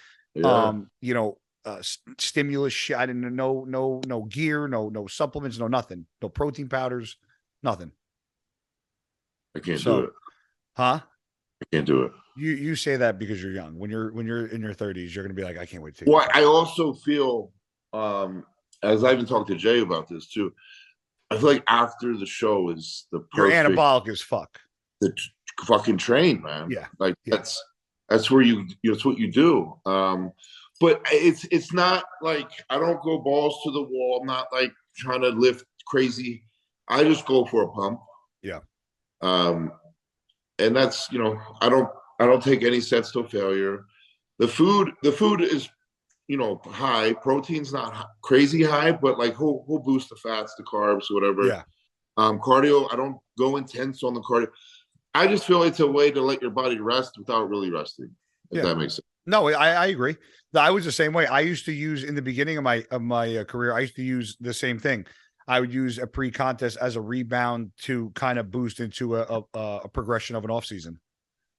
stimulus shit. I didn't know, no gear, no supplements, no nothing, no protein powders, nothing. I can't do it. Huh? I can't do it. You say that because you're young. When you're in your 30s, you're gonna be like, I can't wait to. Well, I also feel, as I even talked to Jay about this too, I feel like after the show is the You're perfect, anabolic as fuck. the fucking train, man. Yeah. Like Yeah. that's where it's what you do. But it's not like I don't go balls to the wall. I'm not like trying to lift crazy. I just go for a pump. Yeah. And that's, I don't take any sets to failure. The food is, high. Protein's not crazy high, but like he'll boost the fats, the carbs, whatever. Yeah. Cardio, I don't go intense on the cardio. I just feel it's a way to let your body rest without really resting. If that makes sense. No, I agree. I was the same way. I used to use, in the beginning of my career, I used to use the same thing. I would use a pre-contest as a rebound to kind of boost into a progression of an off season.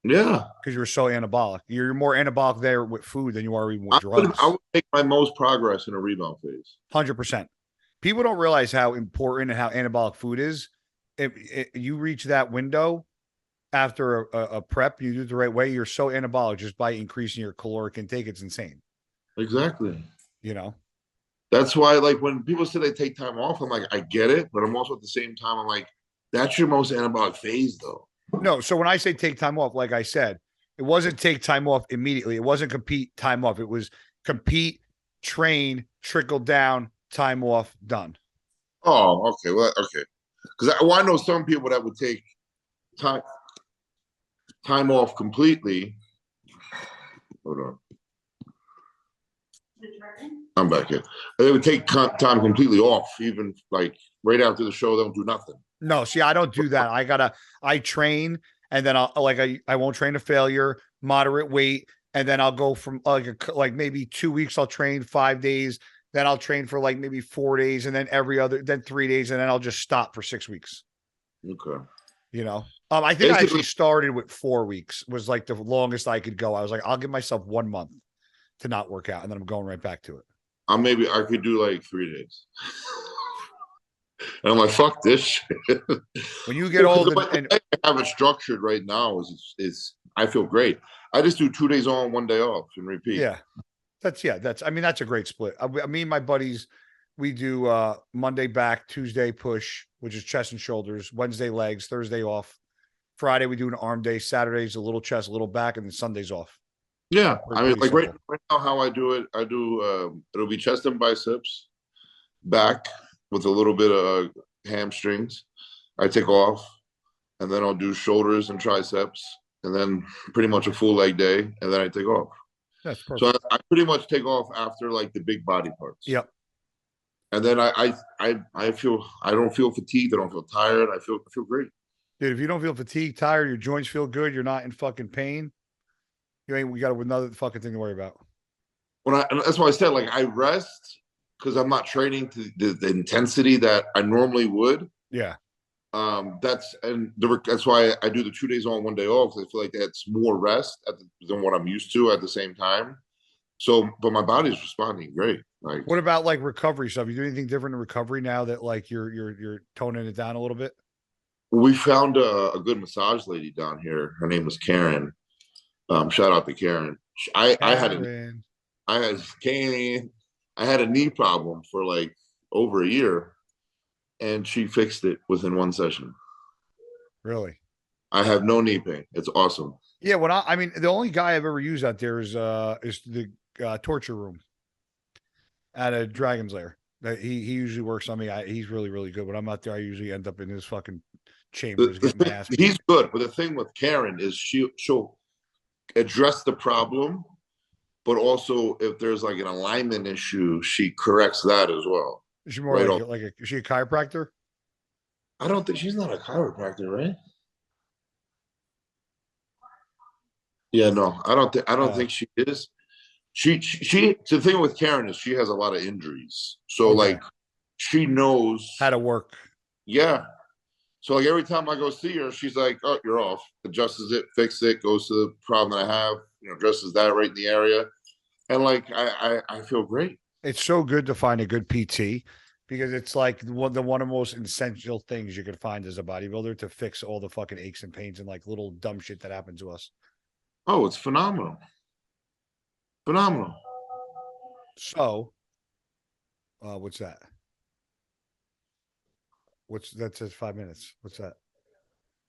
Yeah, because you're so anabolic. You're more anabolic there with food than you are even with drugs. I would make my most progress in a rebound phase. 100%. People don't realize how important and how anabolic food is. If you reach that window after a prep, you do it the right way, you're so anabolic just by increasing your caloric intake. It's insane. Exactly. That's why, like, when people say they take time off, I'm like, I get it, but I'm also at the same time, I'm like, that's your most anabolic phase, though. No, so when I say take time off, like I said, it wasn't take time off immediately. It wasn't compete, time off. It was compete, train, trickle down, time off, done. Oh, okay. Well, okay. Because I know some people that would take time off completely. Hold on. I'm back here. They would take time completely off, even like right after the show, they don't do nothing. No, see, I don't do that. I train, and then I won't train to failure, moderate weight, and then I'll go from like maybe 2 weeks, I'll train 5 days, then I'll train for like maybe 4 days, and then then 3 days, and then I'll just stop for 6 weeks. Okay. I think I actually started with 4 weeks, was like the longest I could go. I was like, I'll give myself 1 month to not work out, and then I'm going right back to it. I could do like 3 days. And I'm like, fuck this shit. When you get old the way I have it structured right now is I feel great. I just do 2 days on, 1 day off and repeat. Yeah. That's a great split. Me and my buddies, we do Monday back, Tuesday push, which is chest and shoulders, Wednesday legs, Thursday off. Friday we do an arm day, Saturday's a little chest, a little back, and then Sunday's off. Yeah. I mean, like right now how I do it, it'll be chest and biceps, back with a little bit of hamstrings. I take off, and then I'll do shoulders and triceps, and then pretty much a full leg day, and then I take off. That's perfect. So I pretty much take off after like the big body parts. Yep. And then I don't feel fatigued. I don't feel tired. I feel great. Dude, if you don't feel fatigued, tired, your joints feel good, you're not in fucking pain, we got another fucking thing to worry about. And that's why I said, like, I rest because I'm not training to the intensity that I normally would. Yeah. That's why I do the 2 days on, 1 day off. I feel like that's more rest than what I'm used to at the same time. So, but my body's responding great. Like, what about like recovery stuff? You do anything different in recovery now that like you're toning it down a little bit? We found a good massage lady down here. Her name was Karen. Shout out to Karen. I had a knee problem for like over a year, and she fixed it within 1 session. Really? I have no knee pain. It's awesome. Yeah. I mean, the only guy I've ever used out there is the torture room at a Dragon's Lair. He usually works on me. He's really, really good. When I'm out there, I usually end up in his fucking chambers getting my ass beat. He's good, but the thing with Karen is she'll address the problem, but also if there's like an alignment issue, she corrects that as well. Is she more is she a chiropractor? I don't think she's not a chiropractor, right? Yeah, no, I don't think she is. She the thing with Karen is she has a lot of injuries, so like she knows how to work. Yeah. So like every time I go see her, she's like, "Oh, you're off." Adjusts it, fixes it, goes to the problem that I have, addresses that right in the area, and like I feel great. It's so good to find a good PT because it's like one of the most essential things you can find as a bodybuilder to fix all the fucking aches and pains and like little dumb shit that happens to us. Oh, it's phenomenal. Phenomenal. So, what's that? That says 5 minutes. What's that?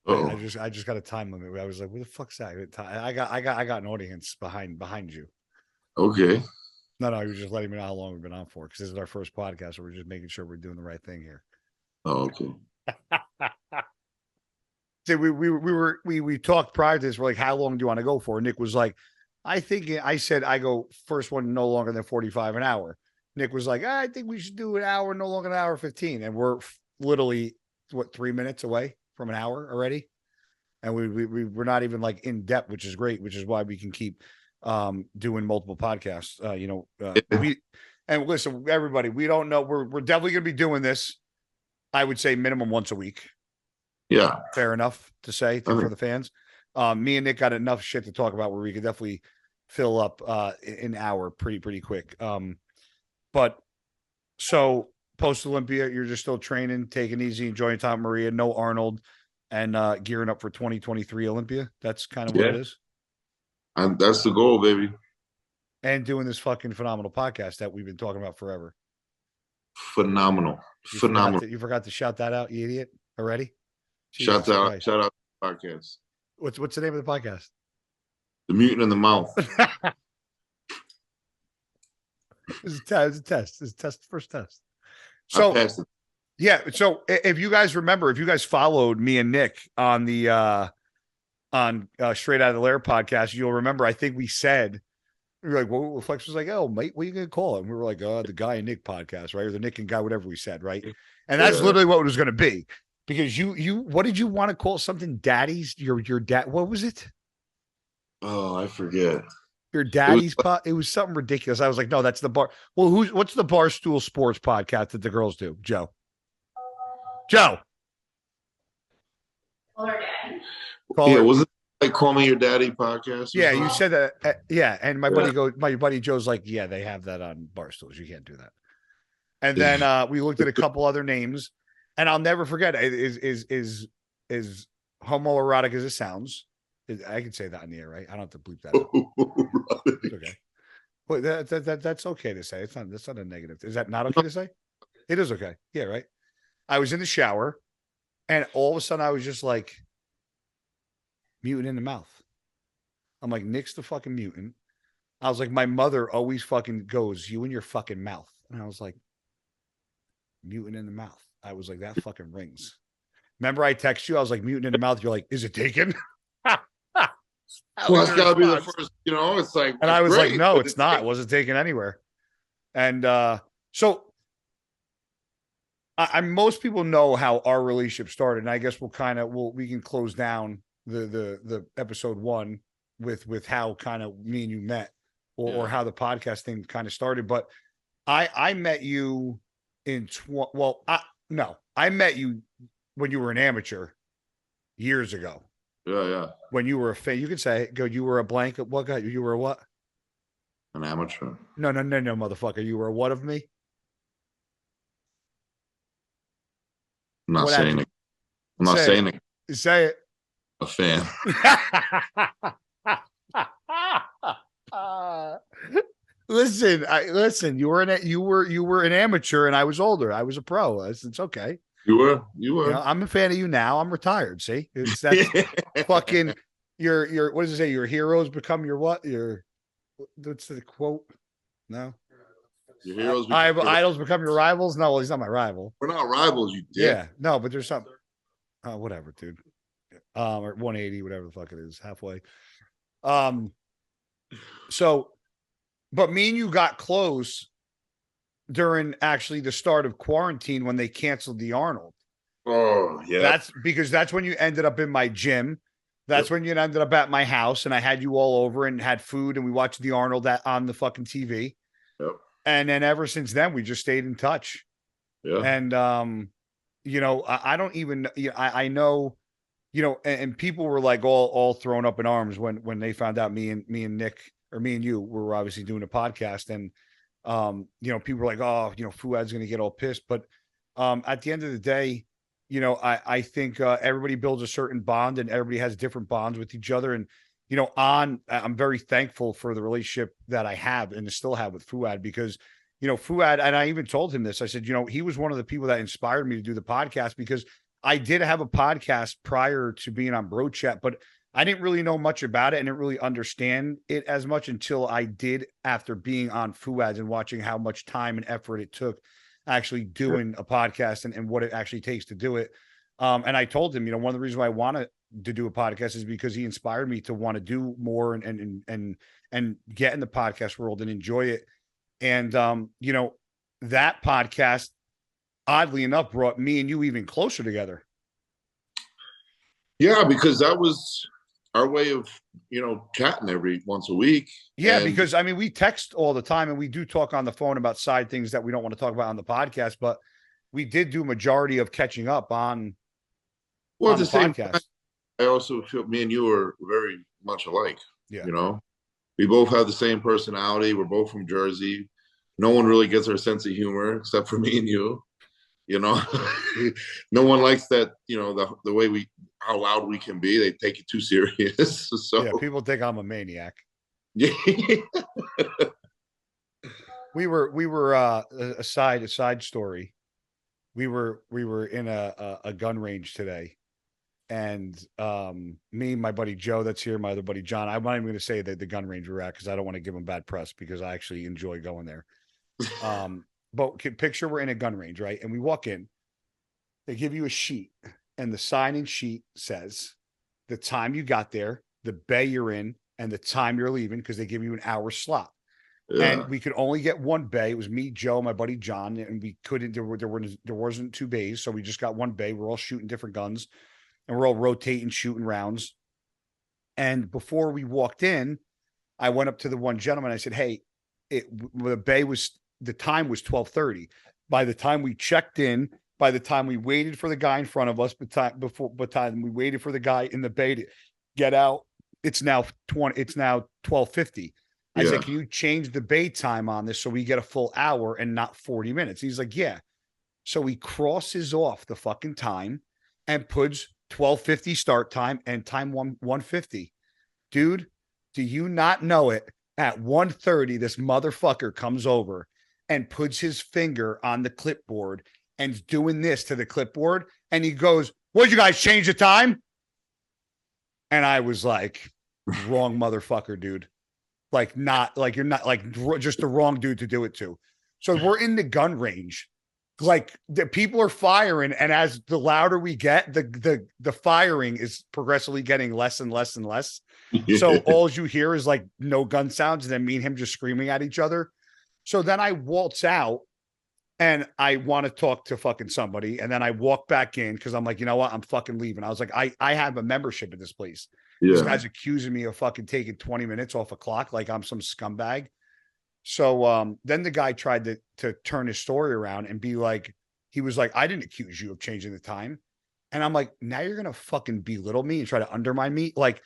Uh-oh. I just got a time limit. I was like, "What the fuck's that?" I got an audience behind you. Okay. No, you were just letting me know how long we've been on for because this is our first podcast, so we're just making sure we're doing the right thing here. Oh, okay. So we talked prior to this. We're like, how long do you want to go for? Nick was like, I said I go first one no longer than 45 an hour. Nick was like, I think we should do an hour, no longer than an hour 15. And we're literally 3 minutes away from an hour already. And we're not even like in depth, which is great, which is why we can keep doing multiple podcasts. And listen, everybody, we don't know. We're definitely gonna be doing this. I would say minimum once a week. Yeah. Fair enough to say for the fans. Me and Nick got enough shit to talk about where we could definitely fill up an hour pretty quick. But so post Olympia, you're just still training, taking easy, enjoying time, Maria, no Arnold, and gearing up for 2023 Olympia. That's kind of what it is. And that's the goal, baby. And doing this fucking phenomenal podcast that we've been talking about forever. Phenomenal. You forgot to shout that out, you idiot, already? Shout out to the podcast. What's the name of the podcast? The Mutant The Mouth. It's a test. It's a first test. So, yeah. So if you guys remember, if you guys followed me and Nick on the Straight Out of the Lair podcast, you'll remember, I think we said, we were like, well, Flex was like, oh, mate, what are you going to call it? And we were like, the Guy and Nick podcast, right? Or the Nick and Guy, whatever we said, right? And that's literally what it was going to be. Because what did you want to call something? Daddy's, your dad, what was it? Oh, I forget. Your daddy's it was something ridiculous. I was like, no, that's the bar. Well, what's the Barstool Sports podcast that the girls do? Joe. Call her daddy. Was it like Call Me Your Daddy podcast? Or Yeah, you something? said that. Yeah, and my Yeah. buddy Joe's like, yeah, they have that on Barstools. You can't do that. And then we looked at a couple other names, and I'll never forget. Is homoerotic as it sounds. I can say that in the air, right? I don't have to bleep that out. It's okay. Well, that's okay to say. That's not a negative. Is that not okay to say? It is okay. Yeah, right. I was in the shower, and all of a sudden I was just like, mutant in the mouth. I'm like, Nick's the fucking mutant. I was like, my mother always fucking goes, you in your fucking mouth. And I was like, mutant in the mouth. I was like, that fucking rings. Remember I text you? I was like, mutant in the mouth. You're like, is it taken? Well, that's got to be the first, it's like. And I was great, like, no, but it's not. It wasn't taken anywhere. And so most people know how our relationship started. And I guess we can close down the episode 1 with how kind of me and you met or how the podcast thing kind of started. But I met you I met you when you were an amateur years ago. Yeah. When you were a fan, you could say, you were a blank. What guy? You were a what? An amateur. No, motherfucker. You were a what of me? I'm not saying it. I'm not saying it. Say it. A fan. Listen. You were an amateur, and I was older. I was a pro. It's okay. You were. I'm a fan of you now. I'm retired. See, it's that fucking your what does it say? Your heroes become your what? What's the quote? No. Your heroes. Idols become your rivals. No, well, he's not my rival. We're not rivals. You did. Yeah. No, but there's something. Whatever, dude. Or 180, whatever the fuck it is, halfway. So, but me and you got close during actually the start of quarantine when they canceled the Arnold. Oh, yeah. That's when you ended up in my gym. That's when you ended up at my house, and I had you all over and had food, and we watched the Arnold on the fucking TV. Yep. And then ever since then, we just stayed in touch. Yeah. And I don't even. I know. And people were like all thrown up in arms when they found out me and Nick, or me and you were obviously doing a podcast, and people were like, oh, Fuad's going to get all pissed. But at the end of the day, I think everybody builds a certain bond, and everybody has different bonds with each other. And, I'm very thankful for the relationship that I have and still have with Fuad, because, Fuad, and I even told him this, I said, he was one of the people that inspired me to do the podcast, because I did have a podcast prior to being on Bro Chat, but I didn't really know much about it and didn't really understand it as much until I did after being on Fuad's and watching how much time and effort it took actually doing a podcast and what it actually takes to do it. And I told him, one of the reasons why I wanted to do a podcast is because he inspired me to want to do more and get in the podcast world and enjoy it. And, that podcast, oddly enough, brought me and you even closer together. Yeah, because that was our way of, chatting every once a week. Yeah, because we text all the time, and we do talk on the phone about side things that we don't want to talk about on the podcast, but we did do majority of catching up on the same podcast. Time, I also feel me and you are very much alike. Yeah. We both have the same personality. We're both from Jersey. No one really gets our sense of humor except for me and you. No one likes that, the way how loud we can be. They take it too serious. So yeah, people think I'm a maniac. Yeah. we were a side story. We were in a gun range today, and me and my buddy Joe that's here, my other buddy John, I'm not even going to say that the gun range we're at, because I don't want to give them bad press, because I actually enjoy going there. But picture we're in a gun range, right? And we walk in, they give you a sheet, and the sign-in sheet says the time you got there, the bay you're in, and the time you're leaving, because they give you an hour slot. Yeah. And we could only get one bay. It was me, Joe, my buddy John, and we couldn't. There wasn't two bays, so we just got one bay. We're all shooting different guns, and we're all rotating, shooting rounds. And before we walked in, I went up to the one gentleman. I said, "Hey, the time was 12:30. By the time we checked in, by the time we waited for the guy in front of us, by the time we waited for the guy in the bay to get out, it's now 12:50. I said, can you change the bay time on this so we get a full hour and not 40 minutes? He's like, yeah. So he crosses off the fucking time and puts 12:50 start time and time 1:50. Dude, do you not know it? At 1:30, this motherfucker comes over and puts his finger on the clipboard and is doing this to the clipboard. And he goes, "What'd you guys change the time?" And I was like, wrong motherfucker, dude. Like, not like you're not like just the wrong dude to do it to. So we're in the gun range. Like the people are firing, and as the louder we get, the firing is progressively getting less and less and less. So all you hear is like no gun sounds, and then me and him just screaming at each other. So then I waltz out and I want to talk to fucking somebody. And then I walk back in because I'm like, you know what? I'm fucking leaving. I was like, I have a membership at this place. This guy's accusing me of fucking taking 20 minutes off a clock like I'm some scumbag. So then the guy tried to turn his story around and be like, he was like, I didn't accuse you of changing the time. And I'm like, now you're gonna fucking belittle me and try to undermine me. Like,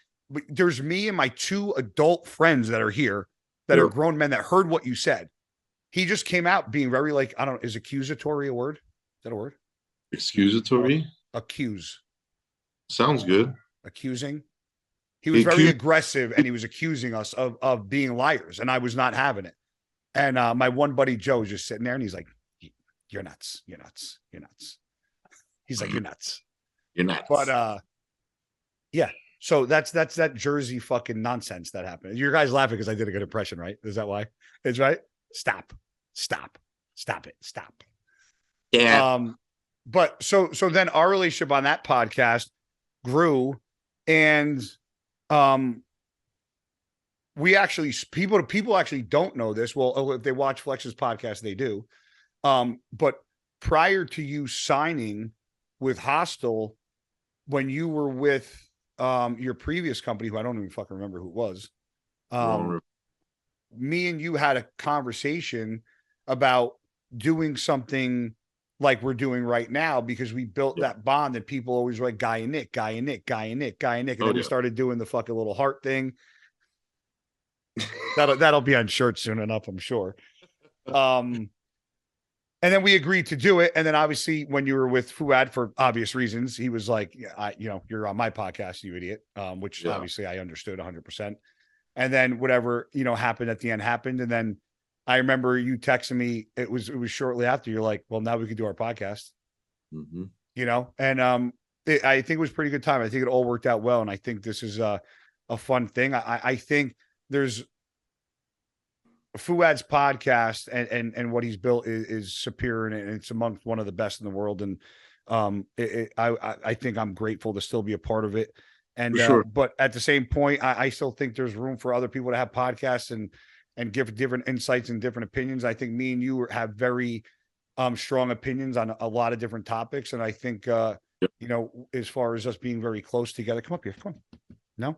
there's me and my two adult friends that are here that are grown men that heard what you said. He just came out being very like, I don't know, is accusatory a word? Is that a word? Excusatory? Accuse. Sounds good. Accusing. He was very aggressive and he was accusing us of being liars, and I was not having it. And my one buddy Joe was just sitting there and he's like, you're nuts. You're nuts. You're nuts. He's like, you're nuts. You're nuts. But yeah. So that's that Jersey fucking nonsense that happened. You guys laughing because I did a good impression, right? Is that why? It's right. Stop it. Yeah. But so then our relationship on that podcast grew, and we actually people actually don't know this. Well, if they watch Flex's podcast, they do. But prior to you signing with Hostile, when you were with your previous company, who I don't even fucking remember who it was, me and you had a conversation about doing something like we're doing right now, because we built that bond that people always write Guy and Nick. And then we started doing the fucking little heart thing. That'll be on shirts soon enough, I'm sure. And then we agreed to do it. And then obviously when you were with Fuad, for obvious reasons, he was like, you're on my podcast, you idiot. Which obviously I understood 100%. And then whatever, happened at the end happened. And then I remember you texting me. It was shortly after. You're like, well, now we can do our podcast, and I think it was a pretty good time. I think it all worked out well. And I think this is a fun thing. I think there's Fuad's podcast and what he's built is superior, and it's amongst one of the best in the world. And I think I'm grateful to still be a part of it. And but at the same point, I still think there's room for other people to have podcasts and give different insights and different opinions. I think me and you have very strong opinions on a lot of different topics. And I think as far as us being very close together, come up here, come on. No.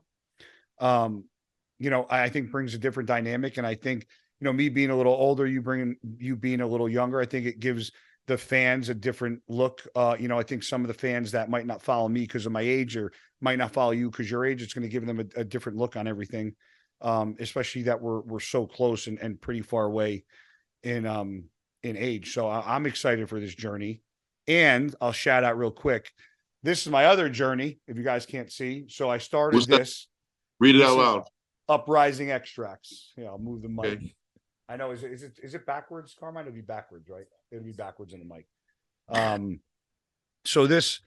I think brings a different dynamic. And I think, me being a little older, you being a little younger, I think it gives the fans a different look. I think some of the fans that might not follow me because of my age, or might not follow you because your age, it's going to give them a different look on everything. Especially that we're so close and pretty far away in age. So I'm excited for this journey. And I'll shout out real quick. This is my other journey, if you guys can't see. So I started this. Read it out loud. Uprising Extracts. Yeah, I'll move the mic. Okay. I know. Is it backwards, Carmine? It'll be backwards, right? It'll be backwards in the mic. So this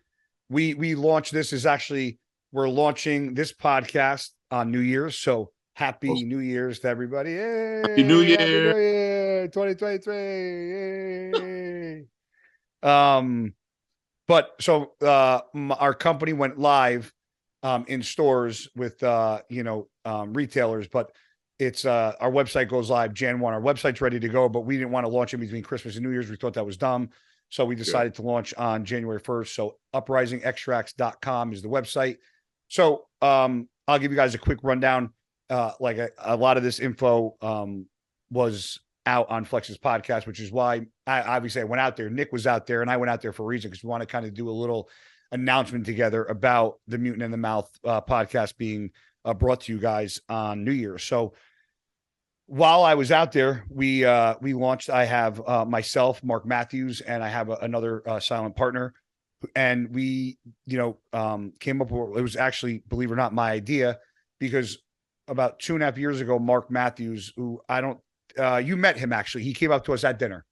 we launched. This is actually, we're launching this podcast on New Year's. So happy New Year's to everybody. Yay, Happy New Year. Happy New Year 2023. But so our company went live in stores with retailers, but it's our website goes live Jan 1. Our website's ready to go, but we didn't want to launch it between Christmas and New Year's. We thought that was dumb. So we decided to launch on January 1st. So uprisingextracts.com is the website. So I'll give you guys a quick rundown. Like a lot of this info was out on Flex's podcast, which is why I went out there. Nick was out there, and I went out there for a reason, because we want to kind of do a little announcement together about the Mutant in the Mouth podcast being brought to you guys on New Year's. So while I was out there, we launched. I have myself, Mark Matthews, and I have another silent partner, and we came up with, it was actually, believe it or not, my idea, because about 2.5 years ago, Mark Matthews, who I don't, you met him actually. He came up to us at dinner.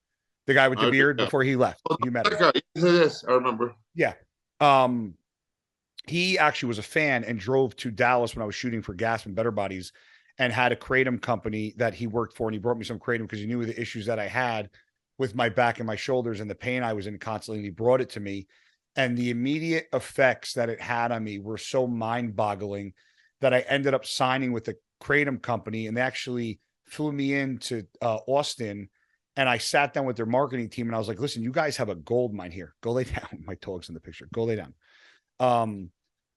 The guy with the beard before he left. You met him. Yes, I remember. Yeah. He actually was a fan and drove to Dallas when I was shooting for Gasp and Better Bodies, and had a kratom company that he worked for. And he brought me some kratom because he knew the issues that I had with my back and my shoulders and the pain I was in constantly. And he brought it to me. And the immediate effects that it had on me were so mind boggling that I ended up signing with the kratom company. And they actually flew me into Austin, and I sat down with their marketing team and I was like, listen, you guys have a gold mine here. Go lay down. My dog's in the picture. Go lay down.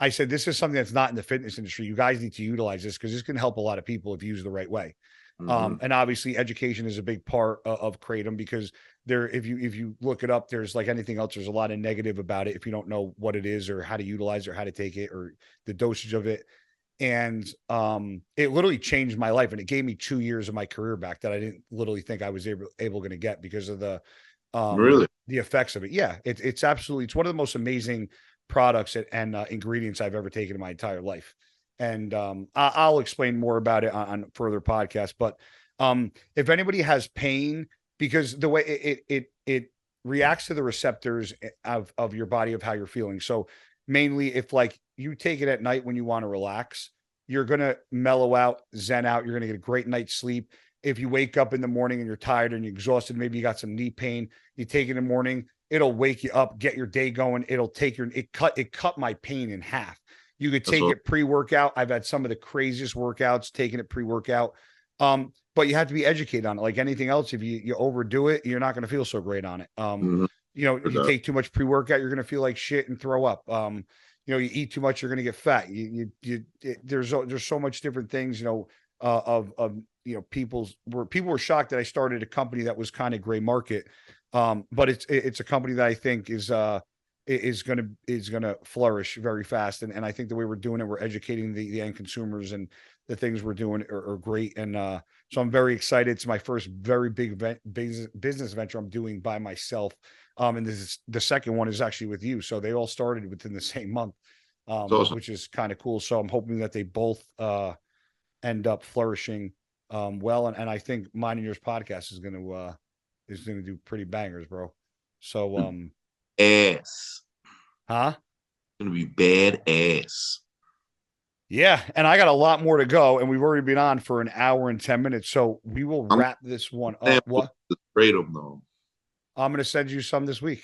I said, this is something that's not in the fitness industry. You guys need to utilize this because this can help a lot of people if used the right way. And obviously education is a big part of kratom, because if you look it up, there's like anything else, there's a lot of negative about it if you don't know what it is or how to utilize it or how to take it or the dosage of it. And it literally changed my life, and it gave me 2 years of my career back that I didn't literally think I was able going to get because of the effects of it. Yeah, it's absolutely, it's one of the most amazing products and ingredients I've ever taken in my entire life. And I'll explain more about it on further podcasts. But if anybody has pain, because the way it reacts to the receptors of your body, of how you're feeling. So mainly if like you take it at night when you want to relax, you're going to mellow out, zen out. You're going to get a great night's sleep. If you wake up in the morning and you're tired and you're exhausted, maybe you got some knee pain, you take it in the morning, it'll wake you up, get your day going. It'll take it cut my pain in half. You could take it pre-workout. I've had some of the craziest workouts taking it pre-workout. But you have to be educated on it. Like anything else, if you overdo it, you're not going to feel so great on it. If you take too much pre-workout, you're going to feel like shit and throw up. You eat too much, you're going to get fat. There's so much different things, people were shocked that I started a company that was kind of gray market. But it's a company that I think is going to flourish very fast. And I think the way we're doing it, we're educating the end consumers, and the things we're doing are great. And so I'm very excited. It's my first very big business venture I'm doing by myself. And the second one is actually with you. So they all started within the same month, which is kind of cool. So I'm hoping that they both end up flourishing well. And I think Mine and Yours podcast is going to do pretty bangers, bro. So ass. Huh? Gonna be bad ass. Yeah, and I got a lot more to go, and we've already been on for an hour and 10 minutes, so we will wrap this one up. What? Kratom, though. I'm going to send you some this week.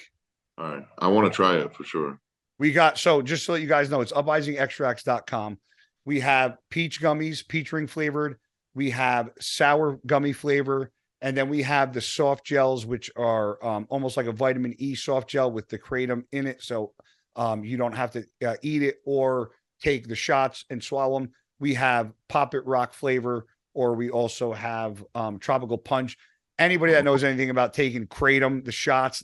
All right. I want to try it for sure. We got, so just so you guys know, it's uprisingextracts.com. We have peach gummies, peach ring flavored. We have sour gummy flavor. And then we have the soft gels, which are almost like a vitamin E soft gel with the kratom in it. So you don't have to eat it or take the shots and swallow them. We have Pop It Rock flavor, or we also have Tropical Punch. Anybody that knows anything about taking kratom, the shots,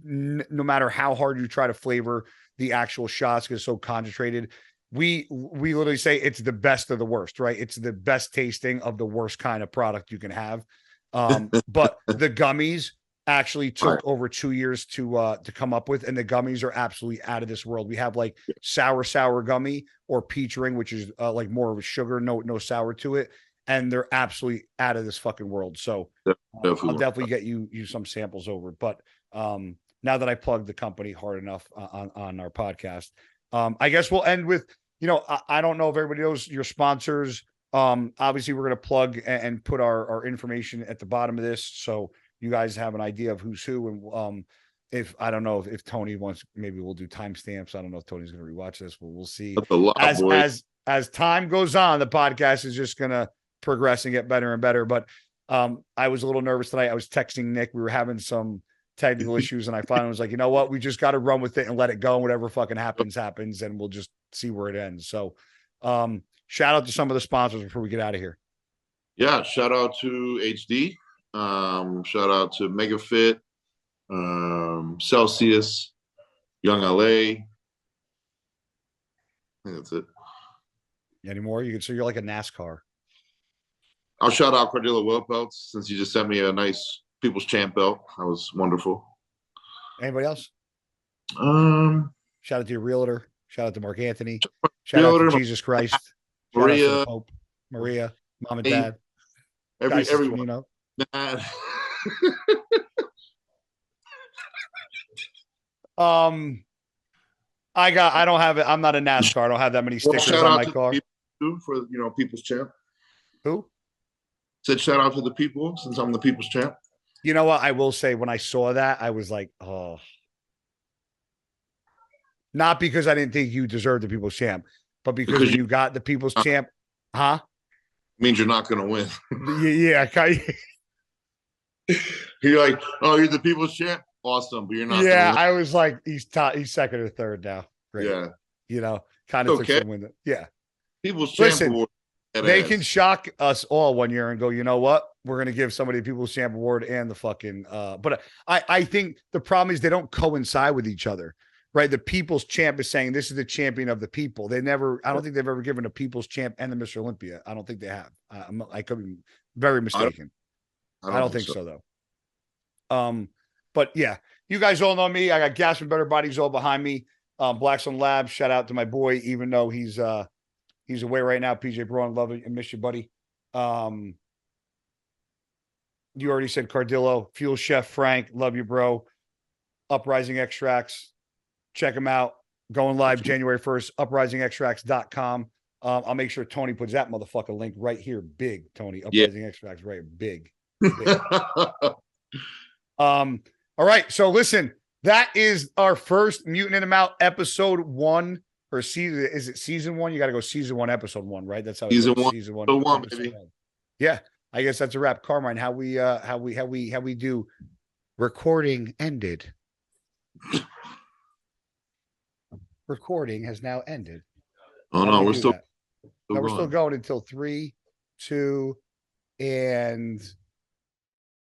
no matter how hard you try to flavor the actual shots, because it's so concentrated, we literally say it's the best of the worst, right? It's the best tasting of the worst kind of product you can have. But the gummies actually took over 2 years to come up with, and the gummies are absolutely out of this world. We have like sour gummy or peach ring, which is like more of a sugar, no sour to it, and they're absolutely out of this fucking world. So I'll definitely get you some samples over. But now that I plugged the company hard enough on our podcast, I guess we'll end with, I don't know if everybody knows your sponsors. Obviously we're going to plug and put our information at the bottom of this, so you guys have an idea of who's who. And if I don't know if Tony wants, maybe we'll do timestamps. I don't know if Tony's going to rewatch this, but we'll see. As time goes on, the podcast is just going to progress and get better and better. But I was a little nervous tonight. I was texting Nick. We were having some technical issues, and I finally was like, you know what? We just got to run with it and let it go. And whatever fucking happens, and we'll just see where it ends. So shout out to some of the sponsors before we get out of here. Yeah, shout out to HD. Shout out to MegaFit, Celsius, Young LA. I think that's it. anymore. So you're like a NASCAR. I'll shout out Cardillo World Belts since you just sent me a nice People's Champ belt. That was wonderful. Anybody else? Shout out to your realtor. Shout out to Mark Anthony. Shout out to Jesus Christ. Shout out to the Pope, Maria, mom and dad. Everyone. You know. I don't have it. I'm not a NASCAR. I don't have that many stickers on my car. For People's Champ. Who? Said shout out to the people since I'm the People's Champ. You know what? I will say when I saw that, I was like, oh. Not because I didn't think you deserved the People's Champ, but because when you got the People's Champ, huh? Means you're not going to win. Yeah. You're like, oh, you're the People's Champ? Awesome, but you're not. Yeah, I was like, he's second or third now. Great. Yeah. Kind of took some win. Yeah. People's Champ Award. They can shock us all one year and go, you know what? We're going to give somebody the People's Champ Award and the fucking, but I think the problem is they don't coincide with each other, right? The People's Champ is saying this is the champion of the people. I don't think they've ever given a People's Champ and the Mr. Olympia. I don't think they have. I could be very mistaken. I don't think so though. But yeah, you guys all know me. I got Gas and Better Bodies all behind me. Blacks on Labs. Shout out to my boy, even though he's away right now. PJ Braun, love it and miss you, buddy. You already said Cardillo, Fuel Chef Frank, love you, bro. Uprising Extracts, check them out. Going live January 1st, uprisingextracts.com. I'll make sure Tony puts that motherfucker link right here. Big, Tony. Uprising Extracts, right? Big. All right. So listen, that is our first Mutant in the Mouth episode 1 or season. Is it season 1? You got to go season 1, episode 1, right? That's how it season goes. 1. Season 1, baby. 1. Yeah. I guess that's a wrap. Carmine, how we do recording ended. Recording has now ended. Oh no, we're still going until 3, 2, and